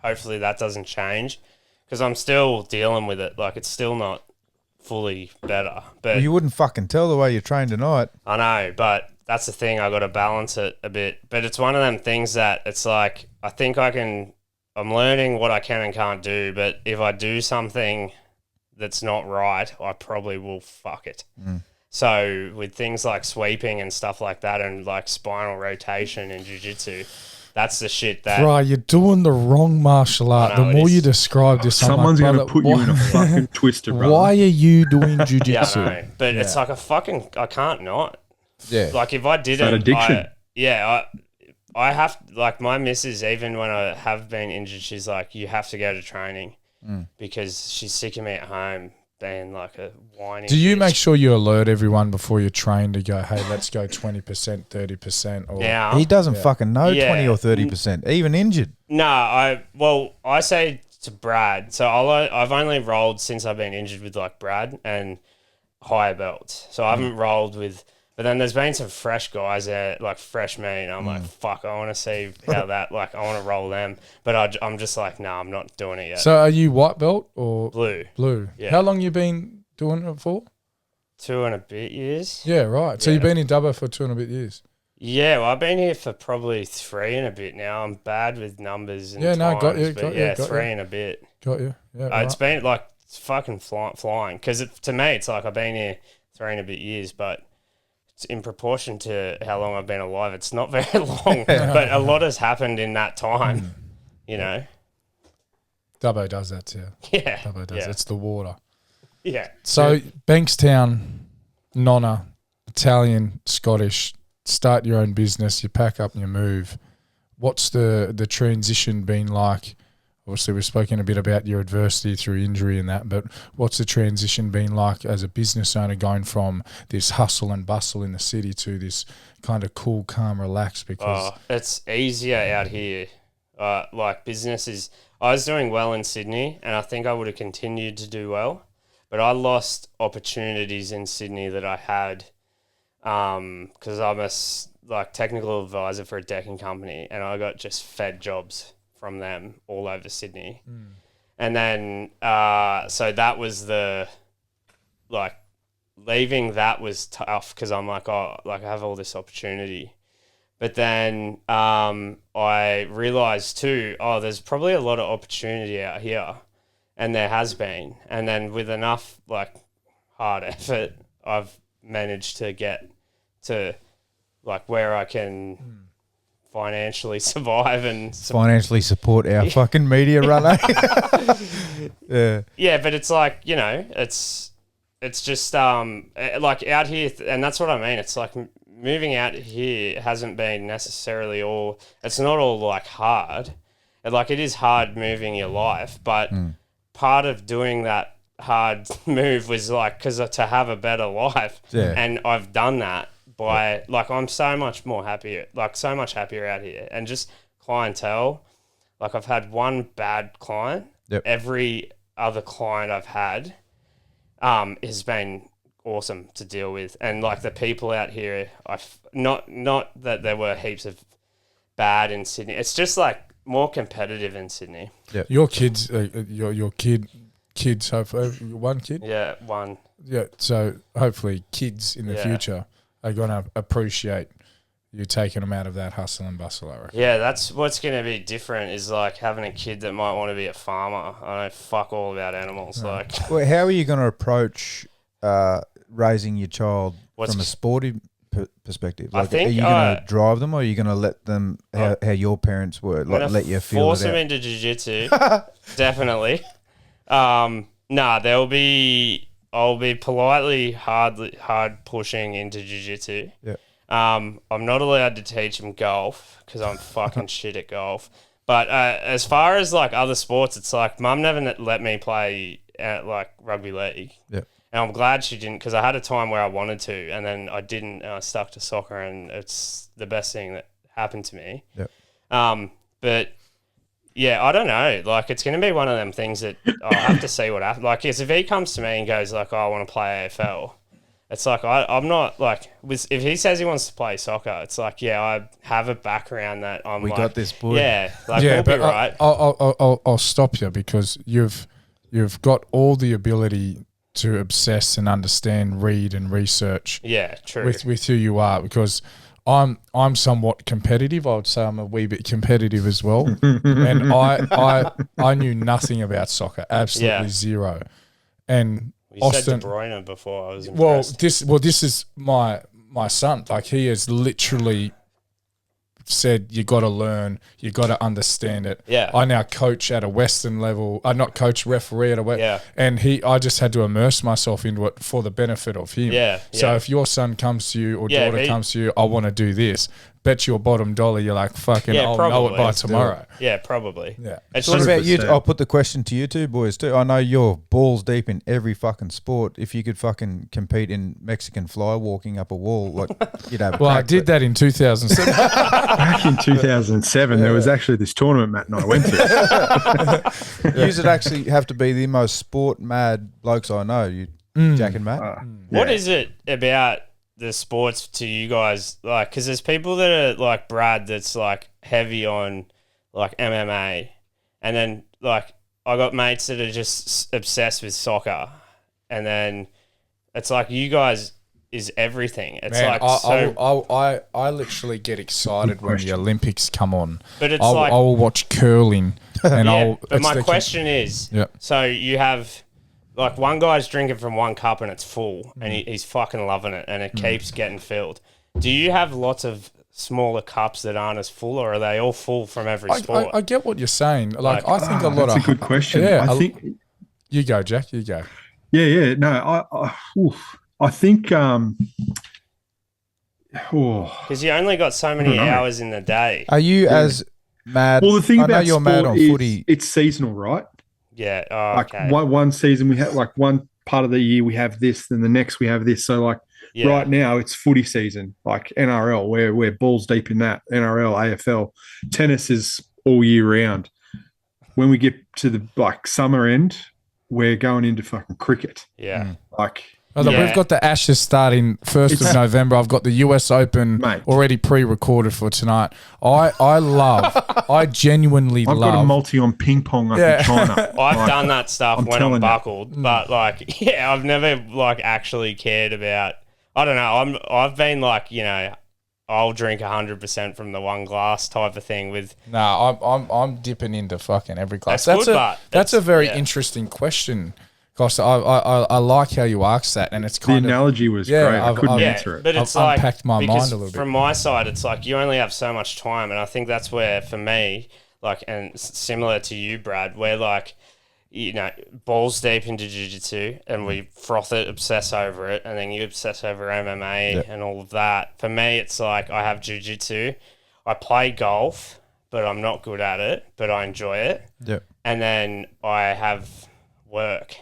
Hopefully that doesn't change because I'm still dealing with it. Like, it's still not fully better. But you wouldn't fucking tell the way you trained tonight. I know, but that's the thing. I got to balance it a bit. But it's one of them things that it's like, I think I'm learning what I can and can't do. But if I do something that's not right, I probably will fuck it. So with things like sweeping and stuff like that, and like spinal rotation and jiu-jitsu, that's the shit that... Right, you're doing the wrong martial art. The more you describe this, someone's going to put you in a fucking twister, brother. Why are you doing jiu-jitsu? Yeah, I know. But it's like I can't not. Yeah. Like, if I didn't... That addiction. I have... Like, my missus, even when I have been injured, she's like, you have to go to training because she's sick of me at home being like a whiny Do you bitch. make sure you alert everyone before you train to go, hey, let's go 20%, 30%? Or Yeah. He doesn't fucking know 20 or 30%, even injured. No, I say to Brad, so I've only rolled since I've been injured with like Brad and higher belts. So I haven't rolled with, but then there's been some fresh guys there, like fresh me, and I'm like, fuck, I want to see how that, like, I want to roll them. But I'm just like, no, I'm not doing it yet. So are you white belt or? Blue. Blue. Yeah. How long you been doing it for? 2 and a bit years. Yeah, right. So you've been in Dubbo for 2 and a bit years. Yeah, well, I've been here for probably 3 and a bit now. I'm bad with numbers and times, got you. 3 and a bit. Got you. Yeah, right. It's been like it's fucking flying because to me it's like I've been here 3 and a bit years, but it's in proportion to how long I've been alive, it's not very long. But a lot has happened in that time, you know. Dubbo does that too. Yeah, Dubbo does. It's the water. Yeah. So Bankstown, Nonna, Italian, Scottish. Start your own business. You pack up and you move. What's the transition been like? Obviously, we've spoken a bit about your adversity through injury and that, but what's the transition been like as a business owner going from this hustle and bustle in the city to this kind of cool, calm, relaxed? Because it's easier out here. Like businesses, I was doing well in Sydney, and I think I would have continued to do well, but I lost opportunities in Sydney that I had because I'm a technical advisor for a decking company, and I got just fed jobs from them all over Sydney. And then so that was leaving that was tough because I'm like, I have all this opportunity. But then I realized too, there's probably a lot of opportunity out here, and there has been. And then with enough like hard effort, I've managed to get to like where I can financially survive and financially support our fucking media runner. Yeah, but it's like, you know, it's just like out here, and that's what I mean. It's like moving out here hasn't been necessarily all. It's not all like hard. Like it is hard moving your life, but part of doing that hard move was like because to have a better life, and I've done that by like I'm so much more happier, like so much happier out here, and just clientele. Like I've had one bad client. Every other client I've had has been awesome to deal with, and like the people out here, not that there were heaps of bad in Sydney. It's just like more competitive in Sydney. Your kids, your kids. Hopefully, one kid. Yeah, one. Yeah, so hopefully, kids in the future are gonna appreciate you taking them out of that hustle and bustle, I reckon. Yeah, that's what's going to be different is like having a kid that might want to be a farmer. I know fuck all about animals. Like, well, how are you going to approach raising your child from a sporty perspective? Like, I think, are you going to drive them, or are you going to let them how your parents were? Like, let you feel force it out? them into jiu-jitsu, definitely. I'll be politely hard pushing into jiu-jitsu. Yeah. I'm not allowed to teach him golf because I'm fucking shit at golf. But as far as like other sports, it's like mum never let me play at like rugby league. Yeah. And I'm glad she didn't because I had a time where I wanted to and then I didn't and I stuck to soccer and it's the best thing that happened to me. Yeah. But yeah, I don't know. Like it's going to be one of them things that I'll have to see what happens. Like if he comes to me and goes like, oh, I want to play AFL. It's like I'm not like if he says he wants to play soccer, it's like I have a background that we like, got this boy. Yeah, like we'll be right. I'll stop you because you've got all the ability to obsess and understand, read and research. Yeah, true. With who you are, because I'm somewhat competitive. I would say I'm a wee bit competitive as well, and I knew nothing about soccer, absolutely zero, and. You said De Bruyne before. I was impressed. This is my son. Like he has literally said, you got to learn, you got to understand it. Yeah. I now coach at a Western level. I not coach referee at a Western. Yeah. And I just had to immerse myself into it for the benefit of him. Yeah. So if your son comes to you or daughter comes to you, I want to do this. Bet your bottom dollar, you're like, fucking, I'll know it by tomorrow. Yeah, probably. Yeah. It's what about you? I'll put the question to you two boys too. I know you're balls deep in every fucking sport. If you could fucking compete in Mexican fly walking up a wall, like you'd have. Well, I did that in 2007. Back in 2007, there was actually this tournament Matt and I went to. You would actually have to be the most sport mad blokes I know. Jack and Matt. What is it about the sports to you guys, like, because there's people that are like Brad that's like heavy on like MMA, and then like I got mates that are just obsessed with soccer, and then it's like you guys is everything. It's Man, like I literally get excited when the Olympics come on. But it's I will watch curling, and But my question is, so you have. Like one guy's drinking from one cup and it's full and he's fucking loving it and it keeps getting filled. Do you have lots of smaller cups that aren't as full, or are they all full from every sport? I get what you're saying. Like I think a lot that's a good question. Yeah, I think you go, Jack. You go. Yeah. No, I think because you only got so many hours in the day. Are you as mad? Well, the thing about you're mad on footy. It's seasonal, right? Yeah. Like okay. one season we have like one part of the year we have this, then the next we have this. So like right now it's footy season, like NRL, we're balls deep in that. NRL, AFL, tennis is all year round. When we get to the like summer end, we're going into fucking cricket. Yeah. Like we've got the Ashes starting 1st of November. I've got the US Open already pre-recorded for tonight. I genuinely love. I've got a multi on ping pong up in China. I've done that stuff when I'm buckled, but like, I've never like actually cared about. I don't know. I've been like, I'll drink 100% from the one glass type of thing. With I'm dipping into fucking every glass. That's a very interesting question, Costa. I like how you asked that, and it's kind the analogy was great. I couldn't answer it. But it's I've unpacked my mind a little bit. From my side, it's like you only have so much time, and I think that's where, for me, like, and similar to you, Brad, we're like, balls deep into jiu-jitsu, and we froth it, obsess over it, and then you obsess over MMA and all of that. For me, it's like I have jiu-jitsu, I play golf, but I'm not good at it, but I enjoy it. Yep. And then I have work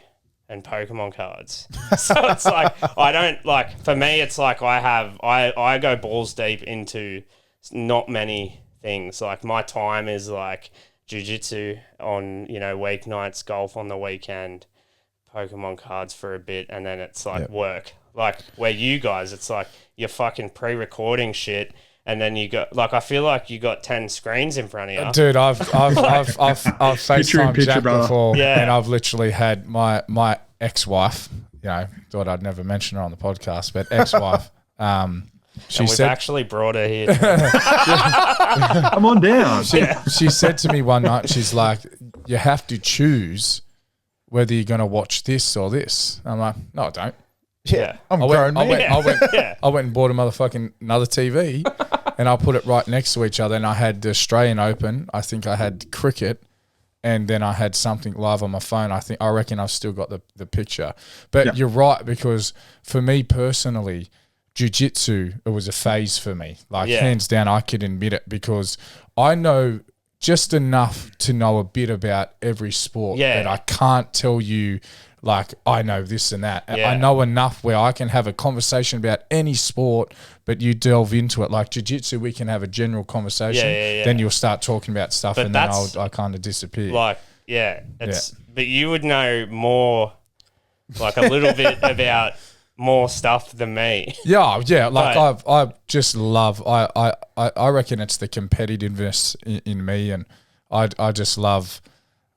and Pokemon cards. So it's like, I don't, like, for me, it's like I go balls deep into not many things. Like, my time is like jiu-jitsu on, weeknights, golf on the weekend, Pokemon cards for a bit, and then it's like work. Like, where you guys, it's like you're fucking pre-recording shit, and then you got, like, I feel like you got 10 screens in front of you. Dude, I've FaceTimed Jack before, and I've literally had my ex-wife, thought I'd never mention her on the podcast, but ex-wife, we've actually brought her here. Come on down. She said to me one night, she's like, you have to choose whether you're going to watch this or this. I'm like, no, I don't. Yeah. I went and bought another TV, and I put it right next to each other, and I had the Australian Open. I think I had cricket, and then I had something live on my phone. I reckon I've still got the picture. But you're right, because for me personally, jiu-jitsu, it was a phase for me. Like, hands down, I could admit it, because I know just enough to know a bit about every sport that I can't tell you, like, I know this and that. I know enough where I can have a conversation about any sport, but you delve into it. Like jiu-jitsu, we can have a general conversation. Then you'll start talking about stuff, but and then I kind of disappear. Like, but you would know more, like, a little bit about more stuff than me. Like, I just love, I reckon it's the competitiveness in me, and I just love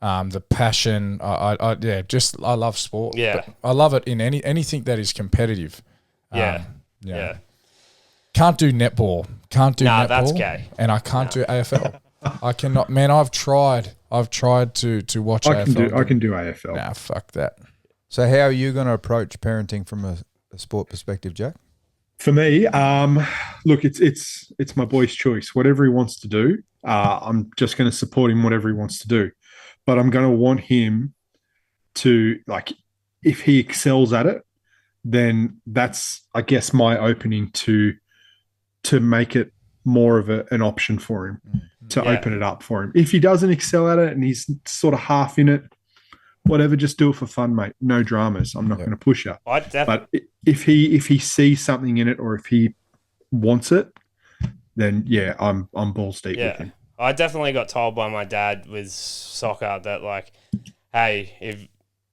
the passion. I love sport. But I love it in anything that is competitive. Can't do netball. That's gay. And I can't do AFL. I cannot. Man, I've tried to watch AFL. I can do AFL. Nah, fuck that. So how are you going to approach parenting from a sport perspective, Jack? For me, look, it's my boy's choice. Whatever he wants to do, I'm just going to support him. Whatever he wants to do, but I'm going to want him to, like, if he excels at it, then that's, I guess, my opening to make it more of an option for him, to open it up for him. If he doesn't excel at it and he's sort of half in it, whatever, just do it for fun, mate. No dramas. I'm not going to push you. But if he sees something in it, or if he wants it, then I'm balls deep with him. I definitely got told by my dad with soccer that, like, hey,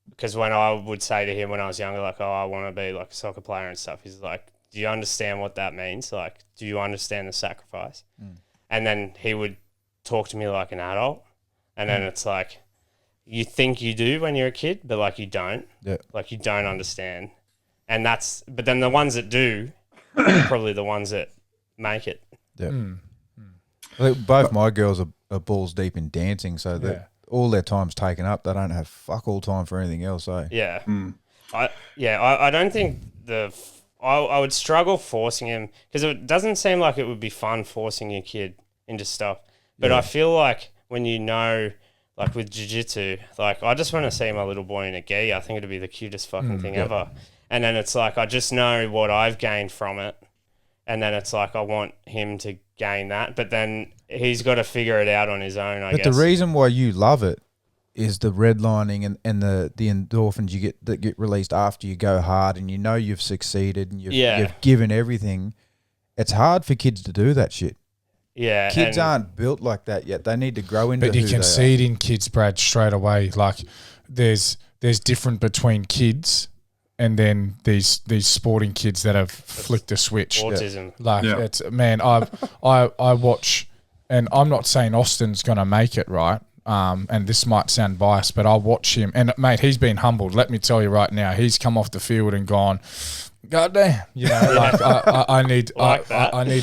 because when I would say to him when I was younger, like, oh, I want to be like a soccer player and stuff, he's like, do you understand what that means? Like, do you understand the sacrifice? And then he would talk to me like an adult, and then it's like, you think you do when you're a kid, but, like, you don't. Yeah. Like, you don't understand. And but then the ones that do are probably the ones that make it. Yeah. I think both my girls are balls deep in dancing, so that all their time's taken up. They don't have fuck all time for anything else, eh? Yeah. I don't think I would struggle forcing him, because it doesn't seem like it would be fun forcing your kid into stuff. But I feel like when like with jiu-jitsu, like, I just want to see my little boy in a gi. I think it'd be the cutest fucking thing ever. And then it's like, I just know what I've gained from it. And then it's like, I want him to gain that. But then he's got to figure it out on his own, I guess. But the reason why you love it is the redlining and the endorphins that get released after you go hard, and you know you've succeeded and you've given everything. It's hard for kids to do that shit. Yeah, kids aren't built like that yet. They need to grow into. But you can see it in kids, Brad, straight away. Like, there's different between kids and then these sporting kids that have flicked a switch. Autism. Like, it's, man, I watch, and I'm not saying Austin's gonna make it, right? And this might sound biased, but I'll watch him, and mate, he's been humbled. Let me tell you right now, he's come off the field and gone, goddamn, you know, like I need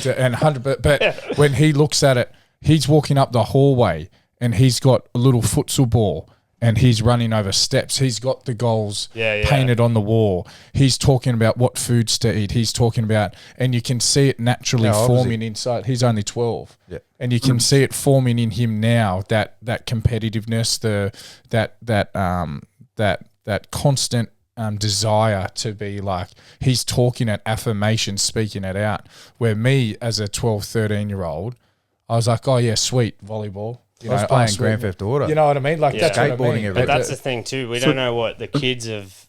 to, and 100. But when he looks at it, he's walking up the hallway and he's got a little futsal ball. And he's running over steps. He's got the goals painted on the wall. He's talking about what foods to eat. He's talking about, and you can see it naturally forming inside. He's only 12, and you can see it forming in him now. That competitiveness, that constant desire to be like. He's talking at affirmation, speaking it out. Where me as a 12, 13-year-old, I was like, oh yeah, sweet volleyball. I was playing Grand Theft Auto. You know what I mean? Like that's skateboarding what I mean. But that's the thing too. We don't know what the kids of,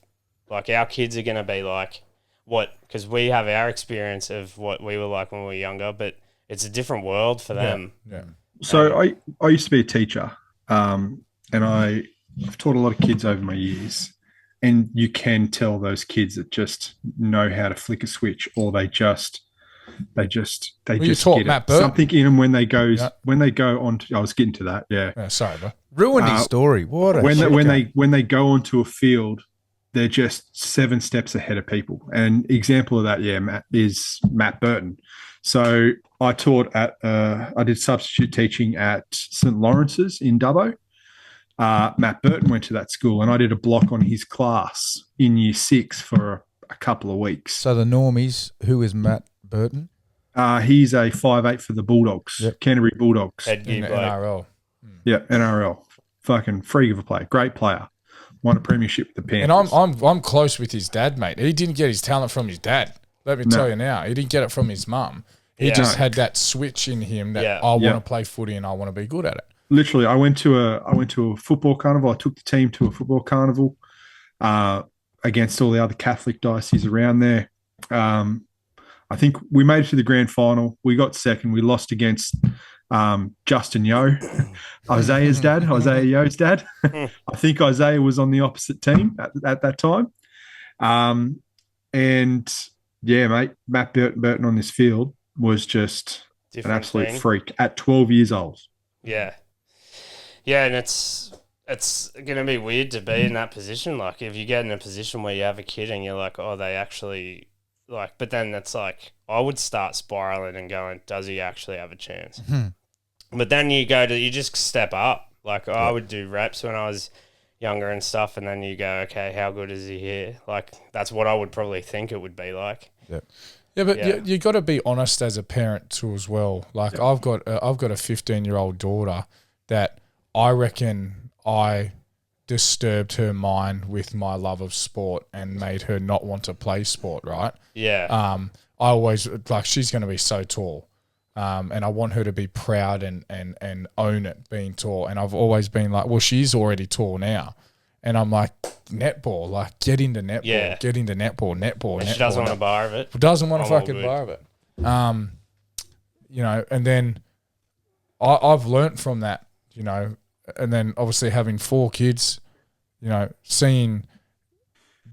like our kids are going to be like. Because we have our experience of what we were like when we were younger, but it's a different world for them. Yeah. So I used to be a teacher, and I've taught a lot of kids over my years, and you can tell those kids that just know how to flick a switch, or they just taught get Matt Burton. something in them when they go on. I was getting to that. Yeah. Sorry, bro. Ruined his story. What a when they go onto a field, they're just 7 steps ahead of people. And example of that, Matt, is Matt Burton. So I taught I did substitute teaching at St. Lawrence's in Dubbo. Matt Burton went to that school, and I did a block on his class in year 6 for a couple of weeks. So the normies, who is Matt Burton? He's a 5'8" for the Bulldogs, Canterbury Bulldogs. In NRL. Yeah, NRL. Fucking freak of a player. Great player. Won a premiership with the Panthers. And I'm close with his dad, mate. He didn't get his talent from his dad. Let me tell you now. He didn't get it from his mum. He just had that switch in him that I want to play footy and I want to be good at it. Literally, I went to a football carnival. I took the team to a football carnival against all the other Catholic dioceses around there. I think we made it to the grand final. We got second. We lost against Justin Yeo, Isaiah Yeo's dad. I think Isaiah was on the opposite team at that time. And yeah, mate, Matt Burton on this field was just an absolute freak at 12 years old. Yeah. Yeah, and it's going to be weird to be in that position. Like, if you get in a position where you have a kid and you're like, oh, they actually... Like, but then that's like, I would start spiraling and going, does he actually have a chance? But then you just step up. Like, I would do reps when I was younger and stuff, and then you go, okay, how good is he here? Like, that's what I would probably think it would be like. Yeah. Yeah, but you got to be honest as a parent too as well. Like, I've got a 15-year-old daughter that I reckon I disturbed her mind with my love of sport and made her not want to play sport, right? Yeah. I always, like, she's going to be so tall. And I want her to be proud and own it being tall. And I've always been like, well, she's already tall now. And I'm like, netball, like, get into netball, get into netball. And she doesn't want a bar of it. Doesn't want a fucking bar of it. You know, and then I've learnt from that, you know, and then obviously having 4 kids, you know, seeing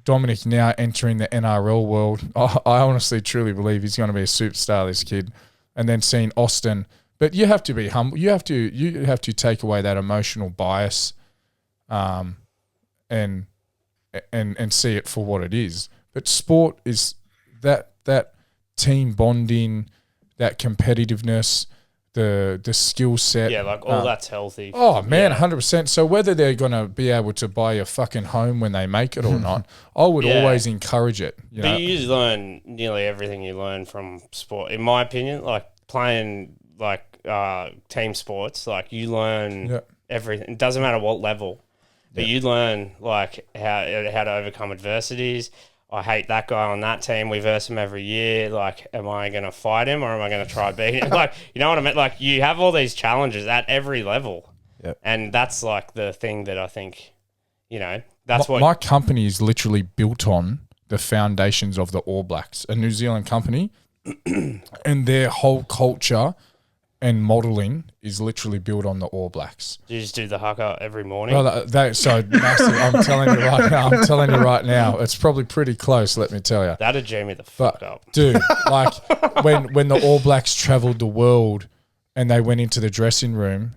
Dominic now entering the NRL world, I honestly truly believe he's going to be a superstar, this kid. And then seeing Austin, but you have to be humble. You have to take away that emotional bias, and see it for what it is. But sport is that team bonding, that competitiveness, the skill set. Yeah, like all that's healthy. Oh, man, 100%. So whether they're going to be able to buy a fucking home when they make it or not, I would always encourage it. You know? You learn nearly everything you learn from sport. In my opinion, like playing like team sports, like you learn everything. It doesn't matter what level, but you learn like how to overcome adversities. I hate that guy on that team. We verse him every year. Like, am I going to fight him or am I going to try beat him? Like, you know what I mean? Like, you have all these challenges at every level. Yep. And that's like the thing that I think, you know, that's what... My company is literally built on the foundations of the All Blacks, a New Zealand company, and their whole culture and modelling is literally built on the All Blacks. Do you just do the haka every morning? Well, so massive. I'm telling you right now. It's probably pretty close, let me tell you. That'd jam me the fuck up. Dude, like when the All Blacks travelled the world and they went into the dressing room,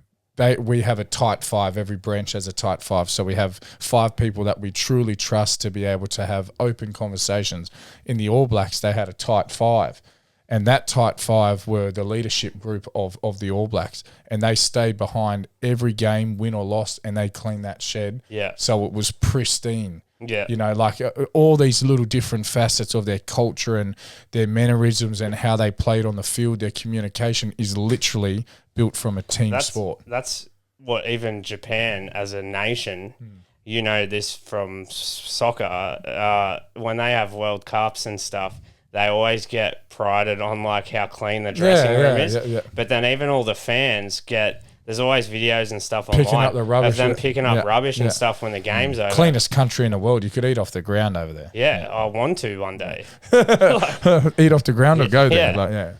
we have a tight 5. Every branch has a tight 5. So we have 5 people that we truly trust to be able to have open conversations. In the All Blacks, they had a tight 5. And that tight 5 were the leadership group of the All Blacks. And they stayed behind every game, win or loss, and they cleaned that shed. Yeah. So it was pristine. Yeah. You know, like all these little different facets of their culture and their mannerisms and how they played on the field, their communication is literally built from a team sport. That's what even Japan as a nation, you know this from soccer, when they have World Cups and stuff, they always get prided on like how clean the dressing room is. Yeah. But then even all the fans there's always videos and stuff picking online up the rubbish, of them picking up rubbish and stuff when the game's over. Cleanest country in the world. You could eat off the ground over there. Yeah, I want to one day. Eat off the ground or go there.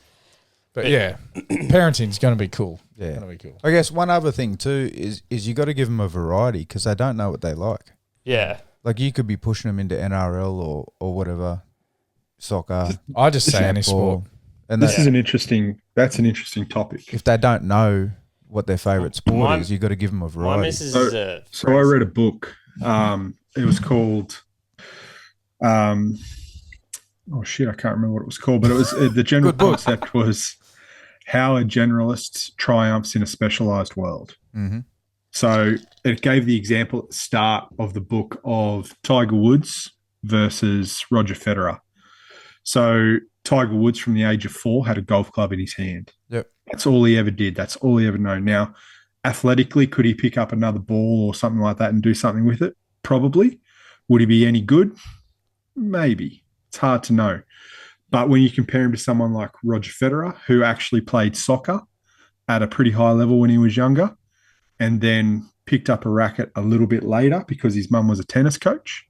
Yeah. But parenting's going to be cool. Yeah. Going to be cool. I guess one other thing too is you got to give them a variety because they don't know what they like. Yeah. Like you could be pushing them into NRL or whatever, soccer. I just say any sport. And that's an interesting topic. If they don't know what their favourite sport is, you got to give them a variety. My missus is so I read a book. It was called, I can't remember what it was called, but it was the general concept was how a generalist triumphs in a specialised world. Mm-hmm. So it gave the example at the start of the book of Tiger Woods versus Roger Federer. So Tiger Woods from the age of 4 had a golf club in his hand. Yep. That's all he ever did. That's all he ever known. Now, athletically, could he pick up another ball or something like that and do something with it? Probably. Would he be any good? Maybe. It's hard to know. But when you compare him to someone like Roger Federer, who actually played soccer at a pretty high level when he was younger and then picked up a racket a little bit later because his mum was a tennis coach,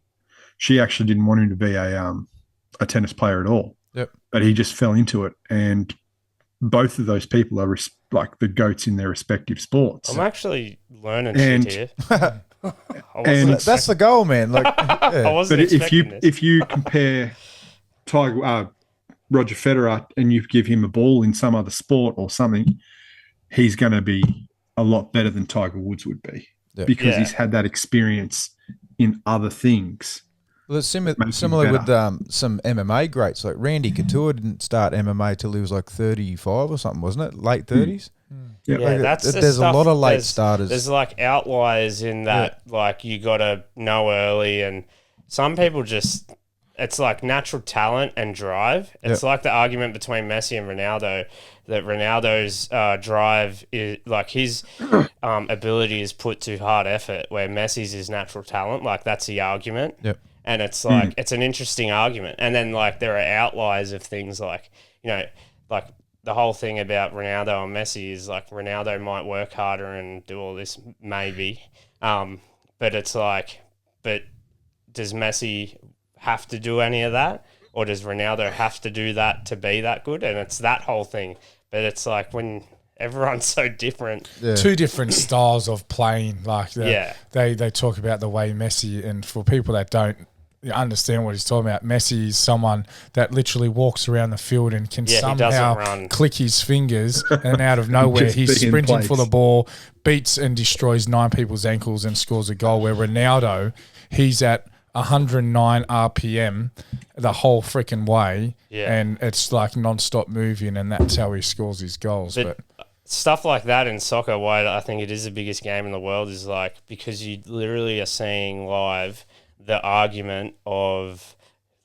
she actually didn't want him to be a tennis player at all. Yep. But he just fell into it. And both of those people are like the GOATs in their respective sports. I'm actually learning shit here. That's the goal, man. Like, I wasn't expecting this. If you compare Roger Federer and you give him a ball in some other sport or something, he's going to be a lot better than Tiger Woods would be because he's had that experience in other things. Well, it's similar with some MMA greats. Like Randy Couture didn't start MMA till he was like 35 or something, wasn't it? Late 30s? Yeah, like that's there's a lot of late starters. There's like outliers in that, like you got to know early, and some people just, it's like natural talent and drive. It's like the argument between Messi and Ronaldo, that Ronaldo's drive is like his ability is put to hard effort, where Messi's is natural talent. Like that's the argument. Yep. And it's like, it's an interesting argument. And then like there are outliers of things like, you know, like the whole thing about Ronaldo and Messi is like Ronaldo might work harder and do all this maybe. But it's like, but does Messi have to do any of that? Or does Ronaldo have to do that to be that good? And it's that whole thing. But it's like when everyone's so different. Yeah. Two different styles of playing. Like they talk about the way Messi, and for people that don't understand what he's talking about, Messi is someone that literally walks around the field and can somehow click his fingers and out of nowhere he's sprinting for the ball, beats and destroys 9 people's ankles and scores a goal. Where Ronaldo, he's at 109 RPM the whole freaking way, and it's like non-stop moving, and that's how he scores his goals. But stuff like that in soccer, why I think it is the biggest game in the world, is like because you literally are seeing live the argument of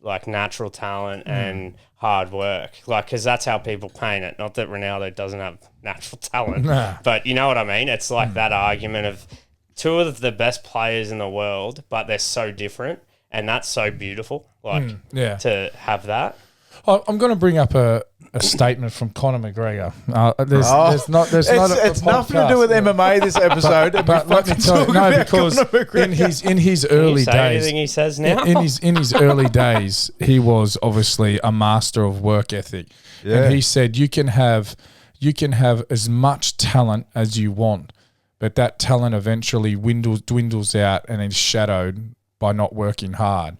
like natural talent and hard work, like because that's how people paint it. Not that Ronaldo doesn't have natural talent, but you know what I mean. It's like that argument of two of the best players in the world, but they're so different, and that's so beautiful. Like to have that. I'm going to bring up a statement from Conor McGregor. It's nothing to do with MMA this episode. but let me tell you, because in his early days, anything he says now, in his early days, he was obviously a master of work ethic, and he said you can have as much talent as you want, but that talent eventually dwindles out and is shadowed by not working hard.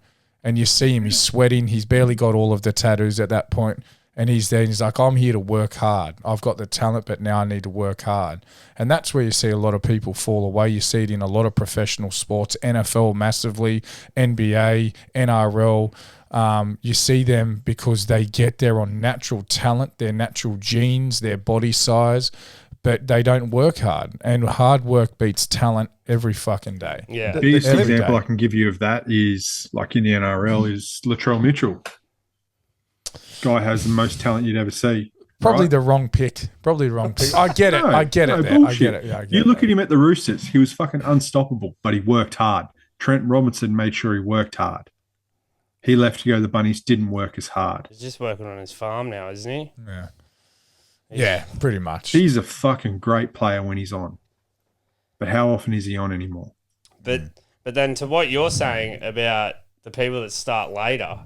And you see him, he's sweating. He's barely got all of the tattoos at that point. And he's there and he's like, I'm here to work hard. I've got the talent, but now I need to work hard. And that's where you see a lot of people fall away. You see it in a lot of professional sports, NFL massively, NBA, NRL. You see them because they get there on natural talent, their natural genes, their body size, but they don't work hard. And hard work beats talent every fucking day. Yeah. The biggest example I can give you of that is, like in the NRL, is Latrell Mitchell. Guy has the most talent you'd ever see. Probably the wrong pick. I get it. I get it. Bullshit. I get it. Yeah, you look at him at the Roosters. He was fucking unstoppable, but he worked hard. Trent Robinson made sure he worked hard. He left to go to the Bunnies, didn't work as hard. He's just working on his farm now, isn't he? Yeah. Yeah, pretty much. He's a fucking great player when he's on. But how often is he on anymore? But then to what you're saying about the people that start later,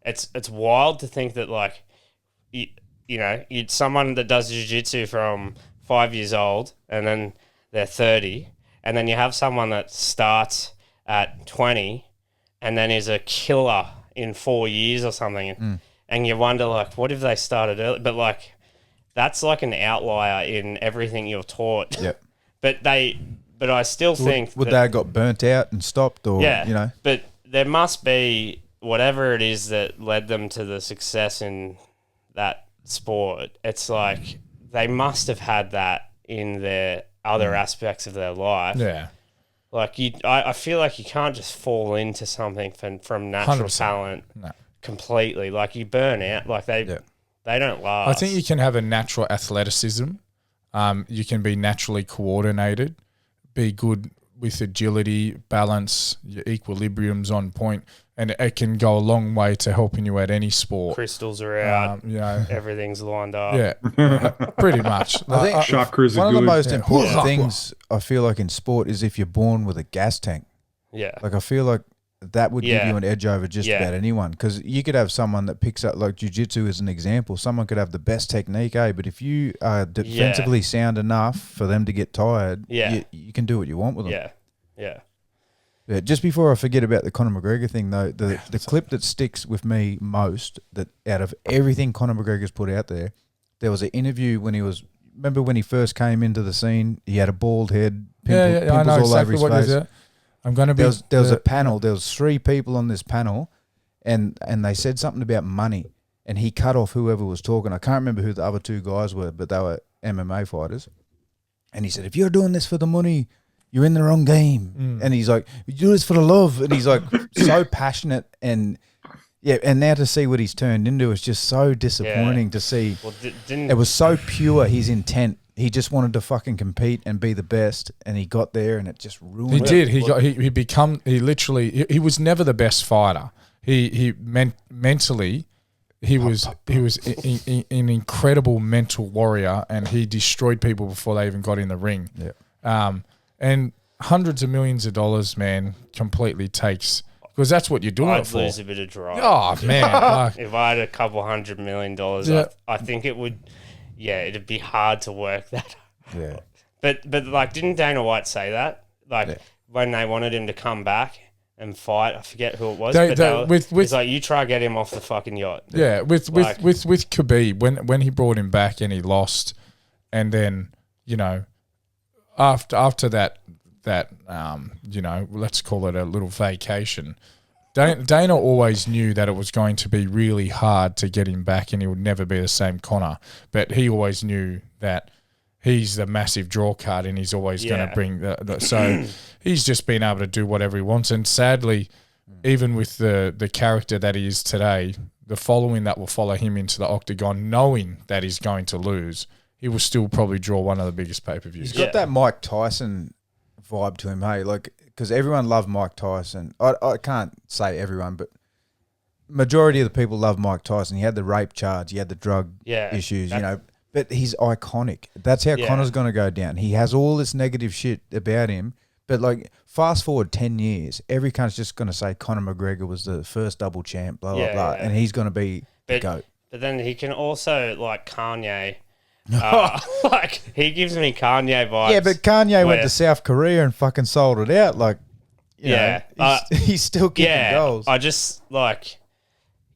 it's wild to think that, like, you know, someone that does jiu-jitsu from 5 years old and then they're 30, and then you have someone that starts at 20 and then is a killer in 4 years or something, and you wonder, like, what if they started early? But, like, that's like an outlier in everything you're taught. Yep. But I still think would they have got burnt out and stopped, or you know? But there must be whatever it is that led them to the success in that sport. It's like they must have had that in their other aspects of their life. Yeah. Like I feel like you can't just fall into something from natural 100%. talent completely. Like you burn out. Like they don't last. I think you can have a natural athleticism. You can be naturally coordinated, be good with agility, balance, your equilibrium's on point, and it can go a long way to helping you at any sport. Crystals are out. You know, everything's lined up. yeah, pretty much. I think chakras are one of the good. most important things I feel like in sport is if you're born with a gas tank. Yeah. Like I feel like that would give you an edge over just about anyone, because you could have someone that picks up, like jiu-jitsu as an example. Someone could have the best technique, but if you are defensively sound enough for them to get tired, you can do what you want with them. Yeah. Just before I forget about the Conor McGregor thing, though, the clip that sticks with me most, that out of everything Conor McGregor's put out there was an interview when remember when he first came into the scene, he had a bald head, pimples I know all exactly over his what face. is it. I'm going to be. There was a panel. There was 3 people on this panel, and they said something about money, and he cut off whoever was talking. I can't remember who the other 2 guys were, but they were MMA fighters. And he said, "If you're doing this for the money, you're in the wrong game." And he's like, "You do this for the love," and he's like so passionate, and and now to see what he's turned into is just so disappointing to see. Well, it was so pure, his intent. He just wanted to fucking compete and be the best, and he got there, and it just ruined He it. did. He was never the best fighter. Mentally, he was an incredible mental warrior, and he destroyed people before they even got in the ring. Yeah. And hundreds of millions of dollars, man, completely takes, because that's what you're doing it for. I'd lose a bit of drive. Oh man! If I had a couple $100 million, I think it would. Yeah, it'd be hard to work that. Yeah. But like, didn't Dana White say that? Like when they wanted him to come back and fight, I forget who it was. It's like, you try to get him off the fucking yacht. Yeah, with Khabib, when he brought him back and he lost, and then, you know, after that you know, let's call it a little vacation. Dana always knew that it was going to be really hard to get him back, and he would never be the same Conor. But he always knew that he's the massive draw card, and he's always going to bring the. So he's just been able to do whatever he wants. And sadly, even with the character that he is today, the following that will follow him into the octagon, knowing that he's going to lose, he will still probably draw one of the biggest pay-per-views. He's got that Mike Tyson vibe to him, hey? Like, because everyone loved Mike Tyson. I can't say everyone, but majority of the people love Mike Tyson. He had the rape charge, he had the drug issues, you know. But he's iconic. That's how Conor's going to go down. He has all this negative shit about him, but like fast forward 10 years, every cunt's just going to say Conor McGregor was the first double champ, blah, blah, blah, and he's going to be the GOAT. But then he can also, like Kanye, like he gives me Kanye vibes. Yeah, but Kanye went to South Korea and fucking sold it out. Like, you know, he's still kicking goals. I just like,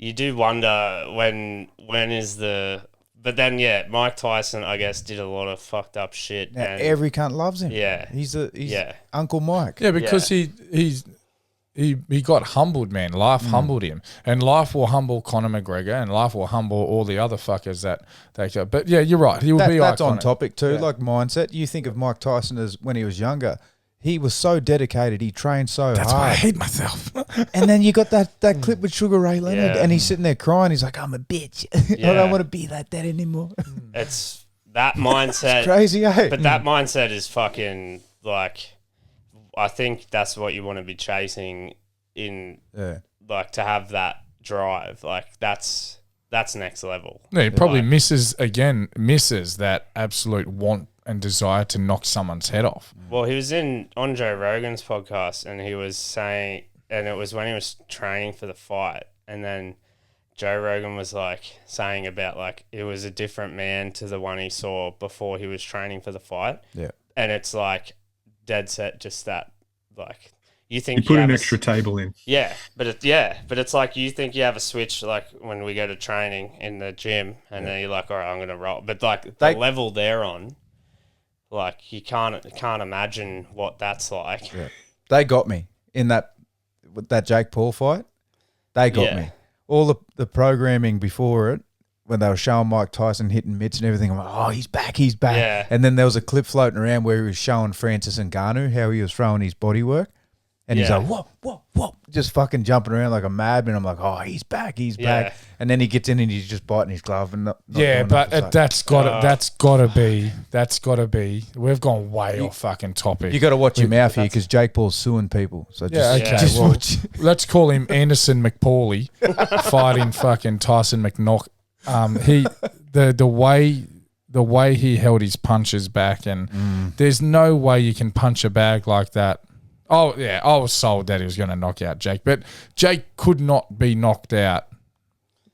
you do wonder when is the. But then, Mike Tyson, I guess, did a lot of fucked up shit. Now, and every cunt loves him. Yeah. He's Uncle Mike. Yeah, because he got humbled, man. Life humbled him. And life will humble Conor McGregor, and life will humble all the other fuckers that they go. But yeah, you're right. He will be That's iconic. on topic too, like mindset. You think of Mike Tyson as when he was younger. He was so dedicated. He trained so hard. That's why I hate myself. And then you got that clip with Sugar Ray Leonard, and he's sitting there crying. He's like, "I'm a bitch. I don't want to be like that anymore." It's that mindset. It's crazy, eh? But that mindset is fucking like. I think that's what you want to be chasing like to have that drive. Like that's next level. Yeah, he probably misses that absolute want and desire to knock someone's head off. Well, he was on Joe Rogan's podcast, and he was saying, and it was when he was training for the fight, and then Joe Rogan was like saying about like it was a different man to the one he saw before he was training for the fight. Yeah, and it's like dead set, just that like you think you put an extra table in. Yeah, but it's like you think you have a switch like when we go to training in the gym, and then you're like, all right, I'm gonna roll. But like the level they're on. Like you can't imagine what that's like. Yeah. They got me in that Jake Paul fight. They got me. All the programming before it, when they were showing Mike Tyson hitting mitts and everything, I'm like, oh, he's back. Yeah. And then there was a clip floating around where he was showing Francis Ngannou how he was throwing his body work. And he's like, whoa, just fucking jumping around like a madman. I'm like, oh, he's back. And then he gets in and he's just biting his glove and not but that's gotta be. We've gone way off fucking topic. You got to watch your mouth here because Jake Paul's suing people. So just let's call him Anderson McPauley fighting fucking Tyson McNock. The way he held his punches back, and there's no way you can punch a bag like that. Oh, yeah, I was sold that he was going to knock out Jake. But Jake could not be knocked out.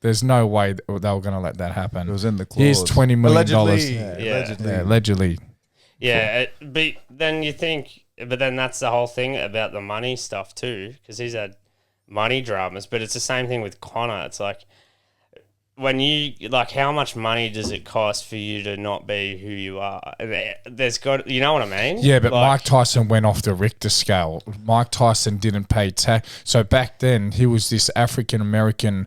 There's no way they were going to let that happen. It was in the clause. Here's $20 million. Allegedly. Yeah, but then you think... But then that's the whole thing about the money stuff too, because he's had money dramas. But it's the same thing with Conor. It's like... When you like, how much money does it cost for you to not be who you are? There's got, you know what I mean? Yeah, but Mike Tyson went off the Richter scale. Mike Tyson didn't pay tax. So back then, he was this African American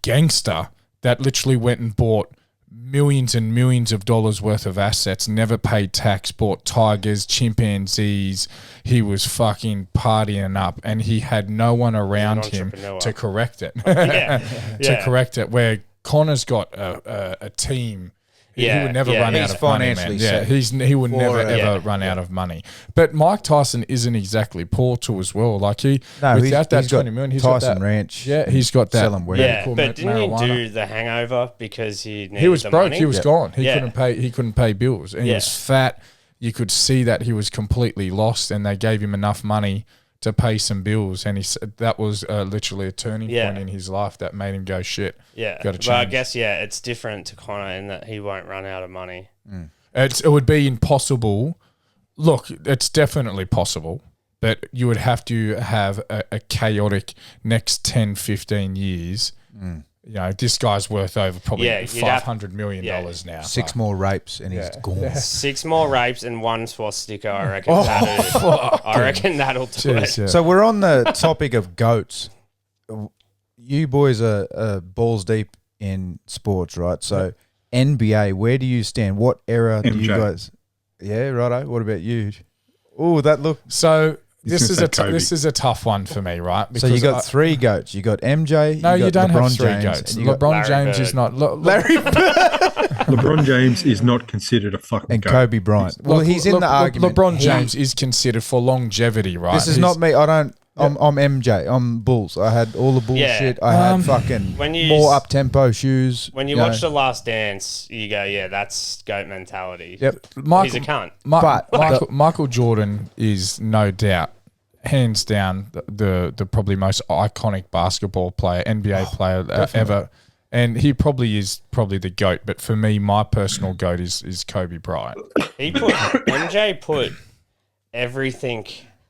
gangster that literally went and bought millions and millions of dollars worth of assets, never paid tax, bought tigers, chimpanzees. He was fucking partying up, and he had no one around him to correct it. Correct it. Where Conor's got a team. He would never run out of money, man. Yeah, he would never ever run out of money. But Mike Tyson isn't exactly poor too as well. Like without that 20 million, he's Tyson got that Ranch. Yeah, he's got that. But didn't he do the hangover because he was broke? Money? He was gone. He couldn't pay bills, and he was fat. You could see that he was completely lost, and they gave him enough money to pay some bills, and he said that was literally a turning point in his life that made him go shit. Yeah, but I guess it's different to Conor in that he won't run out of money. It would be impossible. Look, it's definitely possible, but you would have to have a chaotic next 10, 15 years. You know, this guy's worth over probably $500 million now. 6 more rapes and he's gone. 6 more rapes and 1 swastika, I reckon. That'll do it. Yeah. So we're on the topic of GOATs. You boys are balls deep in sports, right? So NBA, where do you stand? What era do you guys... Yeah, righto. What about you? Oh, that look... So... This is a tough one for me, right? Because so you got 3 GOATs. You got MJ. No, you don't LeBron have 3 James, GOATs. LeBron James is not. Larry Bird. LeBron James is not considered a fucking and GOAT. Kobe Bryant. Well, he's in the argument. LeBron James is considered for longevity, right? This is not me. I don't. I'm MJ. I'm Bulls. I had all the bullshit. I had fucking more up tempo shoes. When you watch The Last Dance, you go, that's GOAT mentality. Yep. He's a cunt. But Michael Jordan is no doubt, hands down, the probably most iconic basketball player, NBA player ever. And he probably is the GOAT. But for me, my personal GOAT is Kobe Bryant. MJ put everything,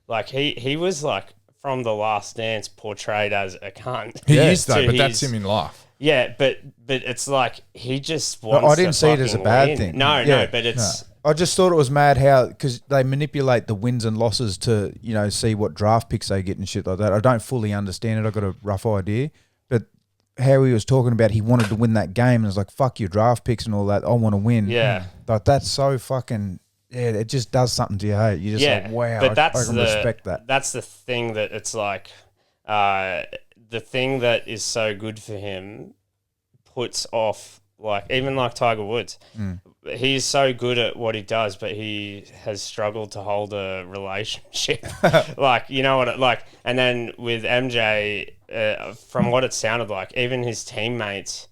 like he was like from The Last Dance portrayed as a cunt. He is though, but that's him in life. Yeah, but it's like he just wants. I didn't see it as a bad thing. No, but it's. I just thought it was mad how, because they manipulate the wins and losses to, you know, see what draft picks they get and shit like that. I don't fully understand it. I got a rough idea, but how he was talking about he wanted to win that game and it's like, fuck your draft picks and all that. I want to win. Yeah, like that's so fucking. Yeah, it just does something to your head. You're just like, wow. But I can respect that. That's the thing that it's like, the thing that is so good for him puts off, like, even like Tiger Woods. He's so good at what he does, but he has struggled to hold a relationship. Like, you know what, like, and then with MJ, from what it sounded like, even his teammates,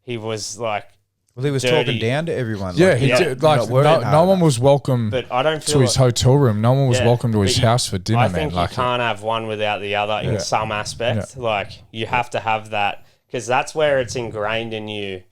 he was like, well, he was dirty. talking down to everyone. Yeah, like, he did. Like, no one was welcome but I don't feel to his hotel room. No one was welcome to his house for dinner, I man. think Like, you can't have one without the other in some aspect. Like, you have to have that, because that's where it's ingrained in you,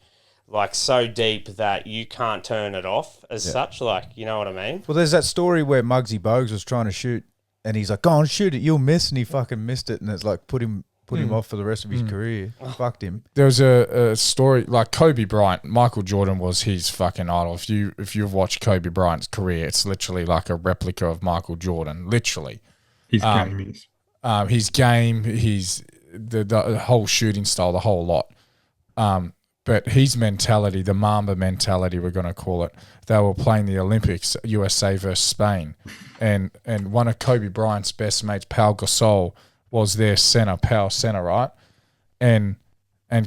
like, so deep that you can't turn it off as such. Like, you know what I mean? Well, there's that story where Muggsy Bogues was trying to shoot and he's like, go on, shoot it, you'll miss. And he fucking missed it. And it's like, put him off for the rest of his career. Fucked him. There was a story like Kobe Bryant. Michael Jordan was his fucking idol. If you've watched Kobe Bryant's career, it's literally like a replica of Michael Jordan. Literally, his game is his game, the whole shooting style, the whole lot. But his mentality, the Mamba mentality, we're going to call it. They were playing the Olympics, USA versus Spain, and one of Kobe Bryant's best mates, Pau Gasol, was their power center, right? And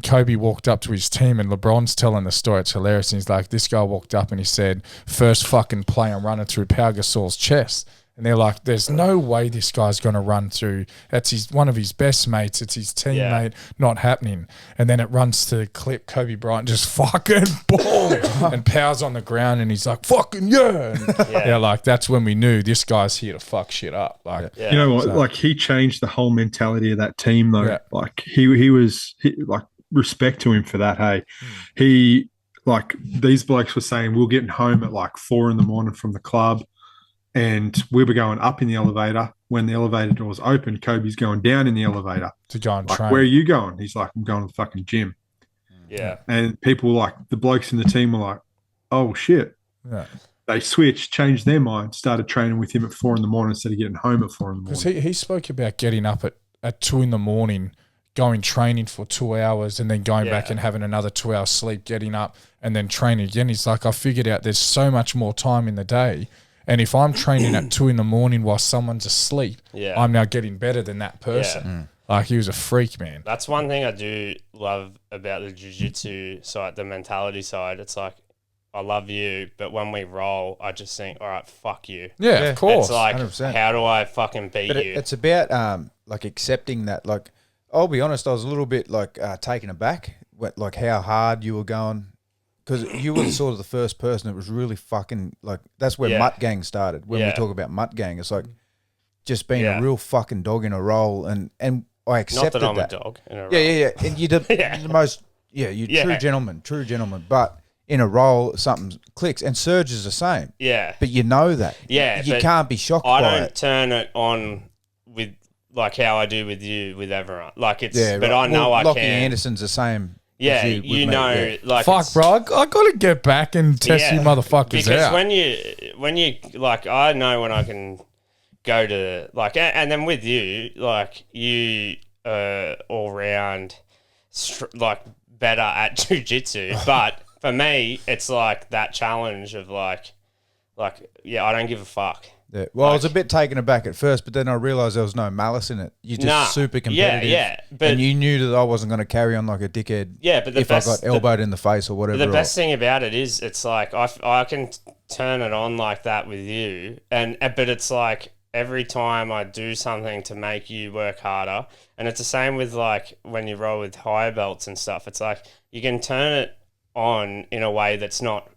Kobe walked up to his team, and LeBron's telling the story. It's hilarious. And he's like, this guy walked up and he said, first fucking play, I'm running through Pau Gasol's chest. And they're like, there's no way this guy's going to run through. That's one of his best mates. It's his teammate. Not happening. And then it runs to the clip. Kobe Bryant just fucking boom and Pow's on the ground and he's like, fucking yeah. And they're like, that's when we knew this guy's here to fuck shit up. Like, you know what? So, like, he changed the whole mentality of that team, though. Yeah. Like, he was like, respect to him for that. Hey, he, like, these blokes were saying, we're getting home at like 4 a.m. from the club. And we were going up in the elevator. When the elevator doors open, Kobe's going down in the elevator. To go and train. Where are you going? He's like, I'm going to the fucking gym. Yeah. And people were like, the blokes in the team were like, oh, shit. Yeah. They switched, changed their mind, started training with him at 4 a.m. instead of getting home at 4 a.m. Because he spoke about getting up at 2 a.m, going training for 2 hours and then going back and having another 2 hours sleep, getting up and then training again. He's like, I figured out there's so much more time in the day. And if I'm training at 2 a.m. while someone's asleep, I'm now getting better than that person. Like, he was a freak, man. That's one thing I do love about the jiu-jitsu side, the mentality side. It's like, I love you, but when we roll, I just think, all right, fuck you. Yeah, of course. It's like, 100%. How do I fucking beat you? It's about like accepting that. Like, I'll be honest, I was a little bit like taken aback, like how hard you were going. Because you were sort of the first person that was really fucking, like, that's where Mutt Gang started. When we talk about Mutt Gang, it's like just being a real fucking dog in a role. And I accepted that. Not that I'm a dog in a role. Yeah. And you're the most, you're true gentleman. But in a role, something clicks. And Serge is the same. Yeah. But you know that. Yeah. You can't be shocked by it. I don't turn it on with, like, how I do with you, with everyone. Like, it's, but right. I know Lockie can. Anderson's the same. Yeah, you know, like, fuck, bro, I got to get back and test you motherfuckers out. Because when you like, I know when I can go to, like, and then with you, like, you all round, like, better at jiu-jitsu. But for me, it's like that challenge of like, I don't give a fuck. Yeah. Well, I was a bit taken aback at first, but then I realised there was no malice in it. You're just super competitive. Yeah. But, and you knew that I wasn't going to carry on like a dickhead but if I got elbowed in the face or whatever. The best thing about it is it's like I can turn it on like that with you, but it's like every time I do something to make you work harder, and it's the same with like when you roll with higher belts and stuff. It's like you can turn it on in a way that's not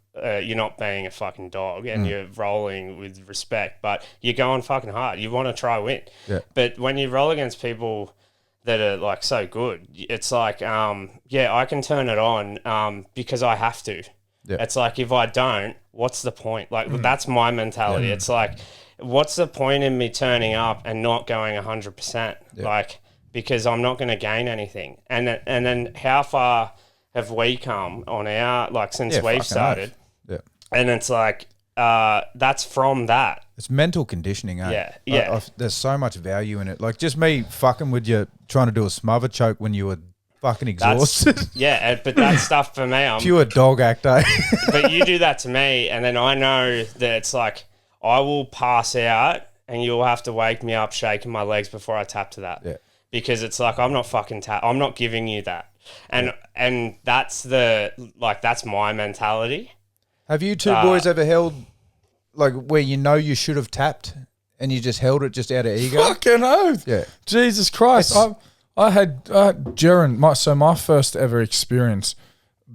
you're not being a fucking dog and you're rolling with respect, but you're going fucking hard. You want to try win. Yeah. But when you roll against people that are like so good, it's like, I can turn it on because I have to. Yeah. It's like, if I don't, what's the point? Like, that's my mentality. It's like, what's the point in me turning up and not going 100%? Like, because I'm not going to gain anything. And then how far have we come on our, like, since we've started? Yeah. And it's like, that's from that. It's mental conditioning, eh? Yeah, yeah. There's so much value in it. Like, just me fucking with you trying to do a smother choke when you were fucking exhausted. But that stuff for me, I'm pure dog act, eh? But you do that to me, and then I know that it's like I will pass out, and you'll have to wake me up shaking my legs before I tap to that. Yeah. Because it's like I'm not fucking I'm not giving you that, and that's that's my mentality. Have you two boys ever held, like, where you know you should have tapped and you just held it just out of ego? Fucking oath. Yeah. Jesus Christ. I had Jaron, my first ever experience,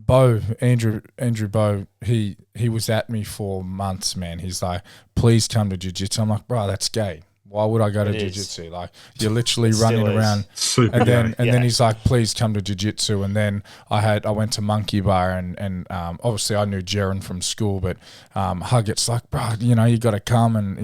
Andrew Bo, he was at me for months, man. He's like, please come to jiu-jitsu. I'm like, bro, that's gay. Why would I go to jiu-jitsu? Like, you're literally running around. Super and then he's like, please come to jiu-jitsu. And then I went to Monkey Bar and obviously I knew Jaron from school, but Huggett's like, bro, you got to come. And,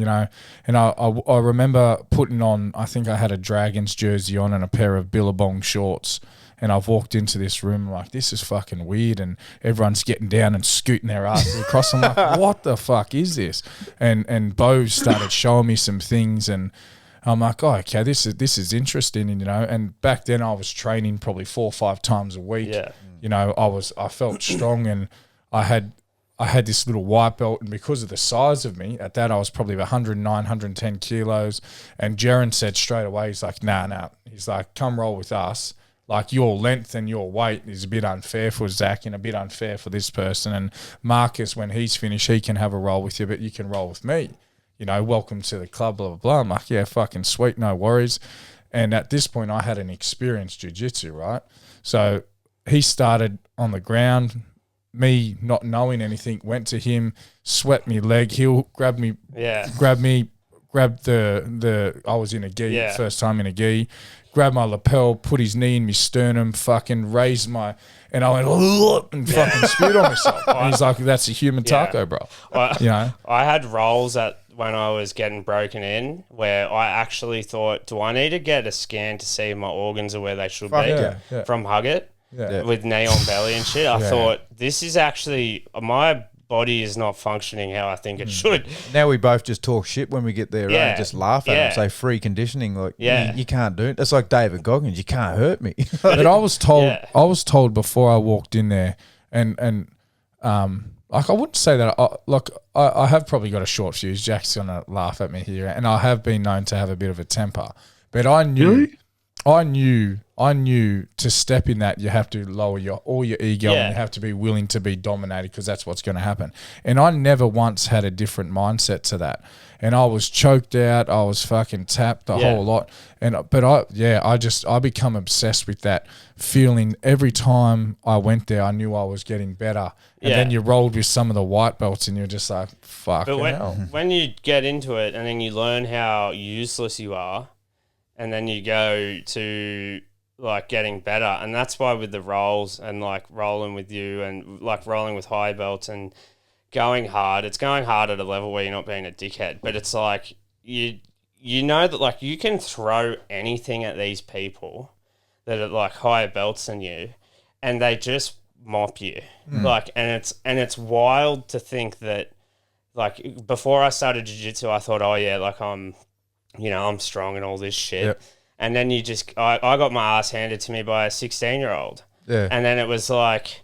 and I remember putting on, I think I had a Dragons jersey on and a pair of Billabong shorts. And I've walked into this room like, this is fucking weird, and everyone's getting down and scooting their asses across. I'm like, what the fuck is this? And Bo started showing me some things, and I'm like, oh, okay, this is interesting, And back then I was training probably 4 or 5 times a week. Yeah. I felt strong, and I had this little white belt, and because of the size of me, at that I was probably 109, 110 kilos. And Jaron said straight away, he's like, nah. He's like, come roll with us. Like, your length and your weight is a bit unfair for Zach and a bit unfair for this person. And Marcus, when he's finished, he can have a roll with you, but you can roll with me. Welcome to the club, blah, blah, blah. I'm like, yeah, fucking sweet, no worries. And at this point, I had an experienced jiu-jitsu, right? So he started on the ground. Me not knowing anything, went to him, swept me leg. He'll grab the I was in a gi, first time in a gi. Grabbed my lapel, put his knee in my sternum, fucking raised and I went, and fucking spewed on myself. And he's like, that's a human taco, bro. I had rolls when I was getting broken in where I actually thought, do I need to get a scan to see if my organs are where they should be from Huggett with knee on belly and shit? I thought, this is actually, my body is not functioning how I think it should. Now we both just talk shit when we get there, right? And just laugh at him, say free conditioning, like you can't do it. It's like David Goggins, you can't hurt me. But I was told before I walked in there, and like I wouldn't say that. I have probably got a short fuse. Jack's gonna laugh at me here, and I have been known to have a bit of a temper. But I knew to step in that you have to lower all your ego and you have to be willing to be dominated, because that's what's going to happen. And I never once had a different mindset to that. And I was choked out. I was fucking tapped a whole lot. I become obsessed with that feeling. Every time I went there, I knew I was getting better. And then you rolled with some of the white belts and you're just like, fuck. But when you get into it and then you learn how useless you are, and then you go to like getting better. And that's why with the rolls and like rolling with you and like rolling with high belts and going hard, it's going hard at a level where you're not being a dickhead. But it's like you know that like you can throw anything at these people that are like higher belts than you and they just mop you. Like and it's wild to think that like before I started jiu-jitsu I thought, oh yeah, like I'm strong and all this shit. Yep. And then I got my ass handed to me by a 16-year-old. Yeah. And then it was like,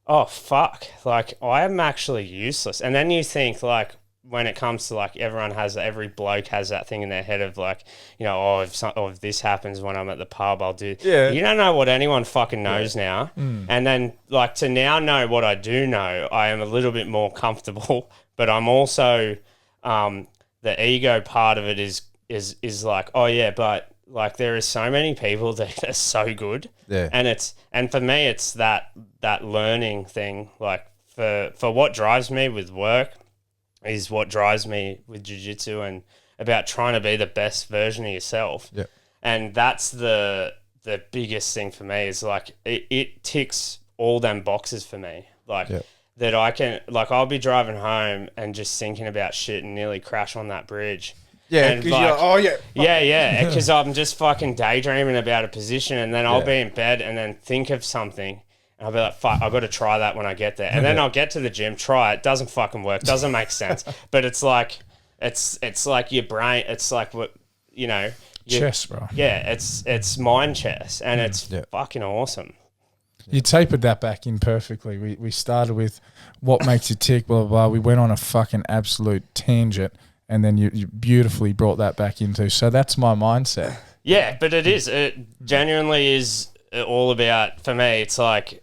oh, fuck. Like, I am actually useless. And then you think, like, when it comes to, like, every bloke has that thing in their head of, like, if this happens when I'm at the pub, I'll do. Yeah. You don't know what anyone fucking knows now. And then, like, to now know what I do know, I am a little bit more comfortable. But I'm also, the ego part of it is like, oh yeah, but like there is so many people that are so good. Yeah. And for me it's that learning thing. Like for what drives me with work is what drives me with jiu-jitsu and about trying to be the best version of yourself. Yeah. And that's the biggest thing for me is like it ticks all them boxes for me. Like that I can, like I'll be driving home and just thinking about shit and nearly crash on that bridge. Yeah, And because you're yeah, because I'm just fucking daydreaming about a position, and then I'll be in bed and then think of something, and I'll be like, fuck, I've got to try that when I get there. And then I'll get to the gym, try it, doesn't fucking work, doesn't make sense. But it's like, it's like your brain, it's like what, you know. Chess, bro. Yeah, it's mind chess, and it's fucking awesome. You tapered that back in perfectly. We started with what makes you tick, blah, blah, blah. We went on a fucking absolute tangent, and then you beautifully brought that back into. So that's my mindset. Yeah, but it is. It genuinely is all about, for me, it's like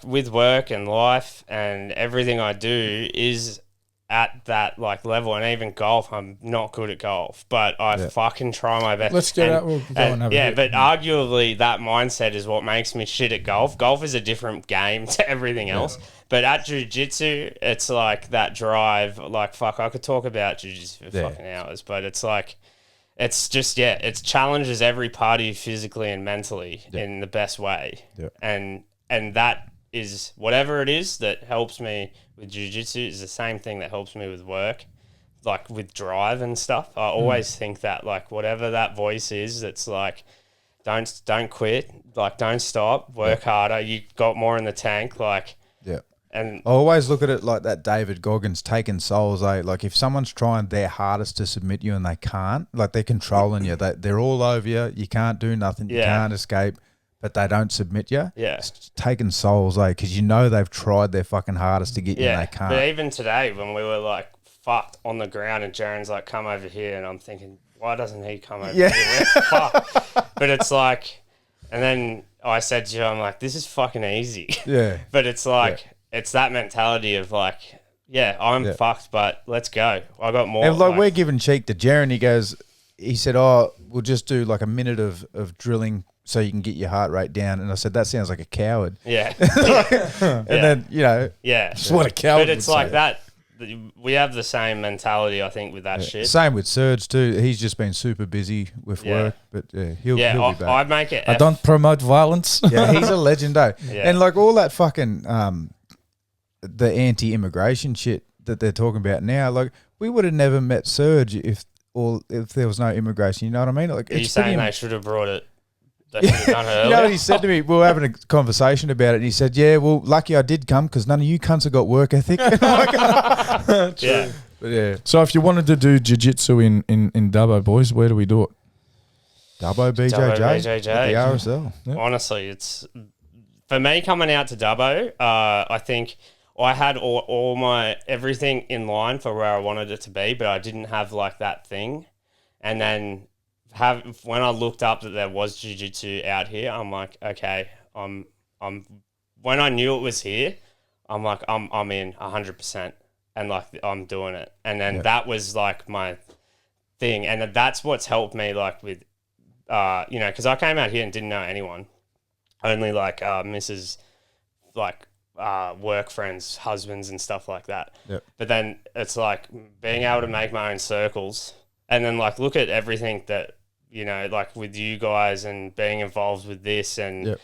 with work and life and everything I do is at that like level, and even golf, I'm not good at golf, but I fucking try my best. Let's get out. We'll go and have a hit. But arguably that mindset is what makes me shit at golf. Golf is a different game to everything else. But at jiu-jitsu, it's like that drive. Like, fuck, I could talk about jiu-jitsu for fucking hours, but it's like, it's just, it challenges every part of you physically and mentally in the best way. Yeah. And that is, whatever it is that helps me with jiu-jitsu is the same thing that helps me with work, like with drive and stuff. I always think that, like, whatever that voice is, that's like, don't quit, like, don't stop, work harder, you got more in the tank, like. Yeah. And I always look at it like that David Goggins taking souls, eh? Like, if someone's trying their hardest to submit you and they can't, like, they're controlling you, they're all over you, you can't do nothing, you can't escape, but they don't submit you. Yeah. It's taking souls, eh? Because you know they've tried their fucking hardest to get you and they can't. But even today, when we were like fucked on the ground and Jaren's like, come over here, and I'm thinking, why doesn't he come over here? We're fucked. But it's like, and then I said to you, I'm like, this is fucking easy. Yeah. But it's like, it's that mentality of like, I'm fucked, but let's go. I got more. And like we're giving cheek to Jaren. He said, we'll just do like a minute of drilling so you can get your heart rate down. And I said, that sounds like a coward. Yeah. And then, just what a coward. But it's like that. We have the same mentality, I think, with that shit. Same with Serge too. He's just been super busy with work, but he'll be back. I'd make it. I don't promote violence. Yeah, he's a legend, though. Yeah. And like all that fucking the anti-immigration shit that they're talking about now, like we would have never met Serge if there was no immigration. You know what I mean? Like, are you saying they should have brought it? They should have done it earlier? You know what he said to me? We were having a conversation about it, and he said, "Yeah, well, lucky I did come because none of you cunts have got work ethic." Yeah. But yeah. So if you wanted to do jiu-jitsu in Dubbo, boys, where do we do it? Dubbo BJJ. The RSL. Yep. Honestly, it's for me coming out to Dubbo. I think I had all my everything in line for where I wanted it to be, but I didn't have like that thing. And then when I looked up that there was jiu-jitsu out here, I'm like, okay, I'm when I knew it was here, I'm like, I'm in 100%, and like I'm doing it. And then that was like my thing, and that's what's helped me like with, because I came out here and didn't know anyone, only like Mrs. like work friends, husbands, and stuff like that. Yep. But then it's like being able to make my own circles, and then like look at everything that, like with you guys and being involved with this, and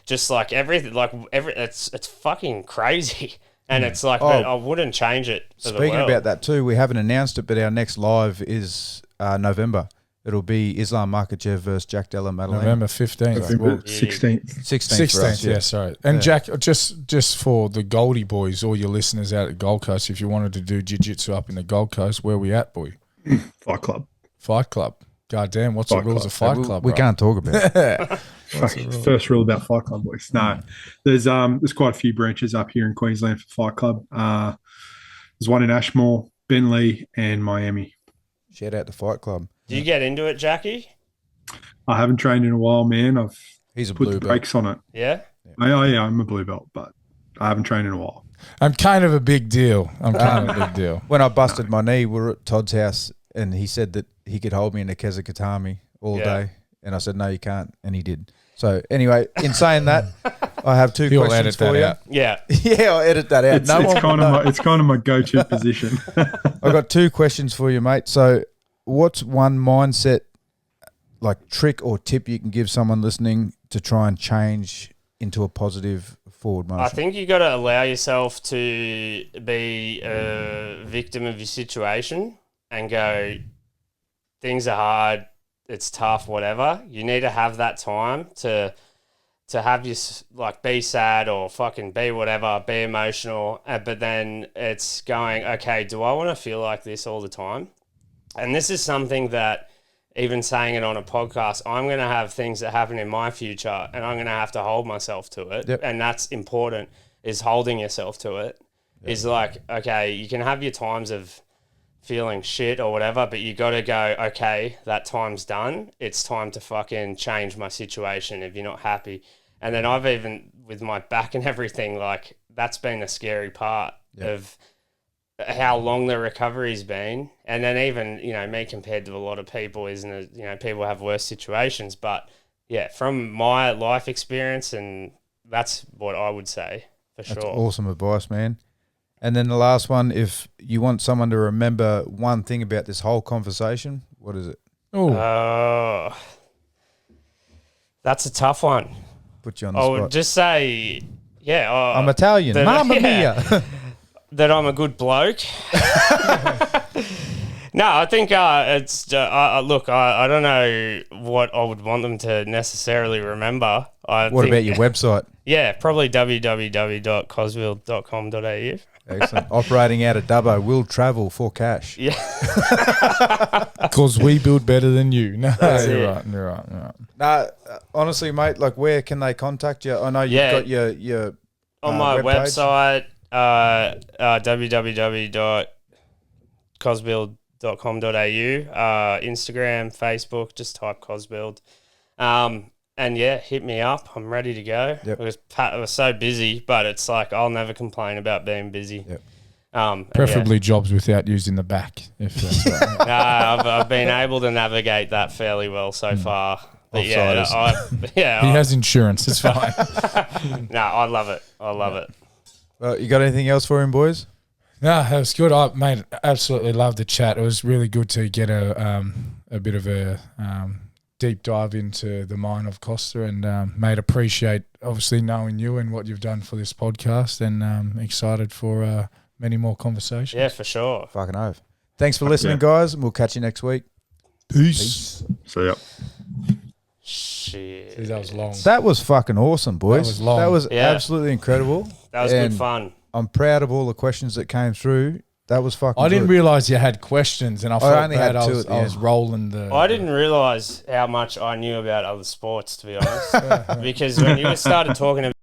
just like everything, it's fucking crazy. And it's like, but I wouldn't change it for the world. Speaking about that too, we haven't announced it, but our next live is November. It'll be Islam Makhachev versus Jack Della Maddalena. November 15th. November 16th. 16th, yeah, sorry. And Jack, just for the Goldie boys, all your listeners out at Gold Coast, if you wanted to do jiu-jitsu up in the Gold Coast, where we at, boy? Fight Club. Fight Club. God damn, what's the rules of Fight Club, We can't talk about it. First rule about Fight Club, boys. No, there's quite a few branches up here in Queensland for Fight Club. There's one in Ashmore, Bentley, and Miami. Shout out to Fight Club. Do you get into it, Jackie? I haven't trained in a while, man. He's a put blue the belt. brakes on it. Yeah? Yeah, I'm a blue belt, but I haven't trained in a while. I'm kind of a big deal. When I busted my knee, we were at Todd's house, and he said that he could hold me in a kezakatami all day. And I said, no, you can't. And he did. So anyway, in saying that, I have two questions for you. Out. Yeah. Yeah, I'll edit that out. It's kind of my go-to position. I've got two questions for you, mate. So what's one mindset, like trick or tip you can give someone listening to try and change into a positive forward motion? I think you got to allow yourself to be a victim of your situation. and go, things are hard, it's tough, whatever. You need to have that time to have you like be sad or fucking be whatever, be emotional. But then it's going, okay, do I want to feel like this all the time? And this is something that, even saying it on a podcast, I'm going to have things that happen in my future and I'm going to have to hold myself to it. Yep. And that's important, is holding yourself to it. Yep. Is like, okay, you can have your times of feeling shit or whatever, but you got to go, okay, that time's done. It's time to fucking change my situation if you're not happy. And then I've even, with my back and everything, like that's been the scary part of how long the recovery's been. And then even, you know, me compared to a lot of people, isn't it, you know, people have worse situations, but yeah, from my life experience, and that's what I would say for sure. That's awesome advice, man. And then the last one, if you want someone to remember one thing about this whole conversation, what is it? Oh, that's a tough one. Put you on the spot. I would just say, I'm Italian. Mamma mia. That I'm a good bloke. No, I think it's look. I don't know what I would want them to necessarily remember. What about your website? Yeah, probably www.cosbuild.com.au. Excellent. Operating out of Dubbo, will travel for cash. Yeah. Because we build better than you. No, You're right. Nah, honestly, mate, like where can they contact you? I know you've got your on my website, www.cosbuild.com.au, Instagram, Facebook, just type Cosbuild. And yeah, hit me up. I'm ready to go. Yep. I was so busy, but it's like I'll never complain about being busy. Yep. Preferably jobs without using the back. If that's right. I've been able to navigate that fairly well so far. But he has insurance. It's fine. No, I love it. I love it. Well, you got anything else for him, boys? No, that was good. I absolutely loved the chat. It was really good to get a bit of a deep dive into the mind of Costa, and mate, appreciate obviously knowing you and what you've done for this podcast, and excited for many more conversations. Yeah, for sure. Fucking oath. Thanks for listening, guys, and we'll catch you next week. Peace. See ya. Shit. See, that was long. That was fucking awesome, boys. That was long. That was absolutely incredible. That was good fun. I'm proud of all the questions that came through. That was fucking I didn't good. realise you had questions, and I felt only bad. had two I was rolling the... I didn't realise how much I knew about other sports, to be honest. Because when you started talking about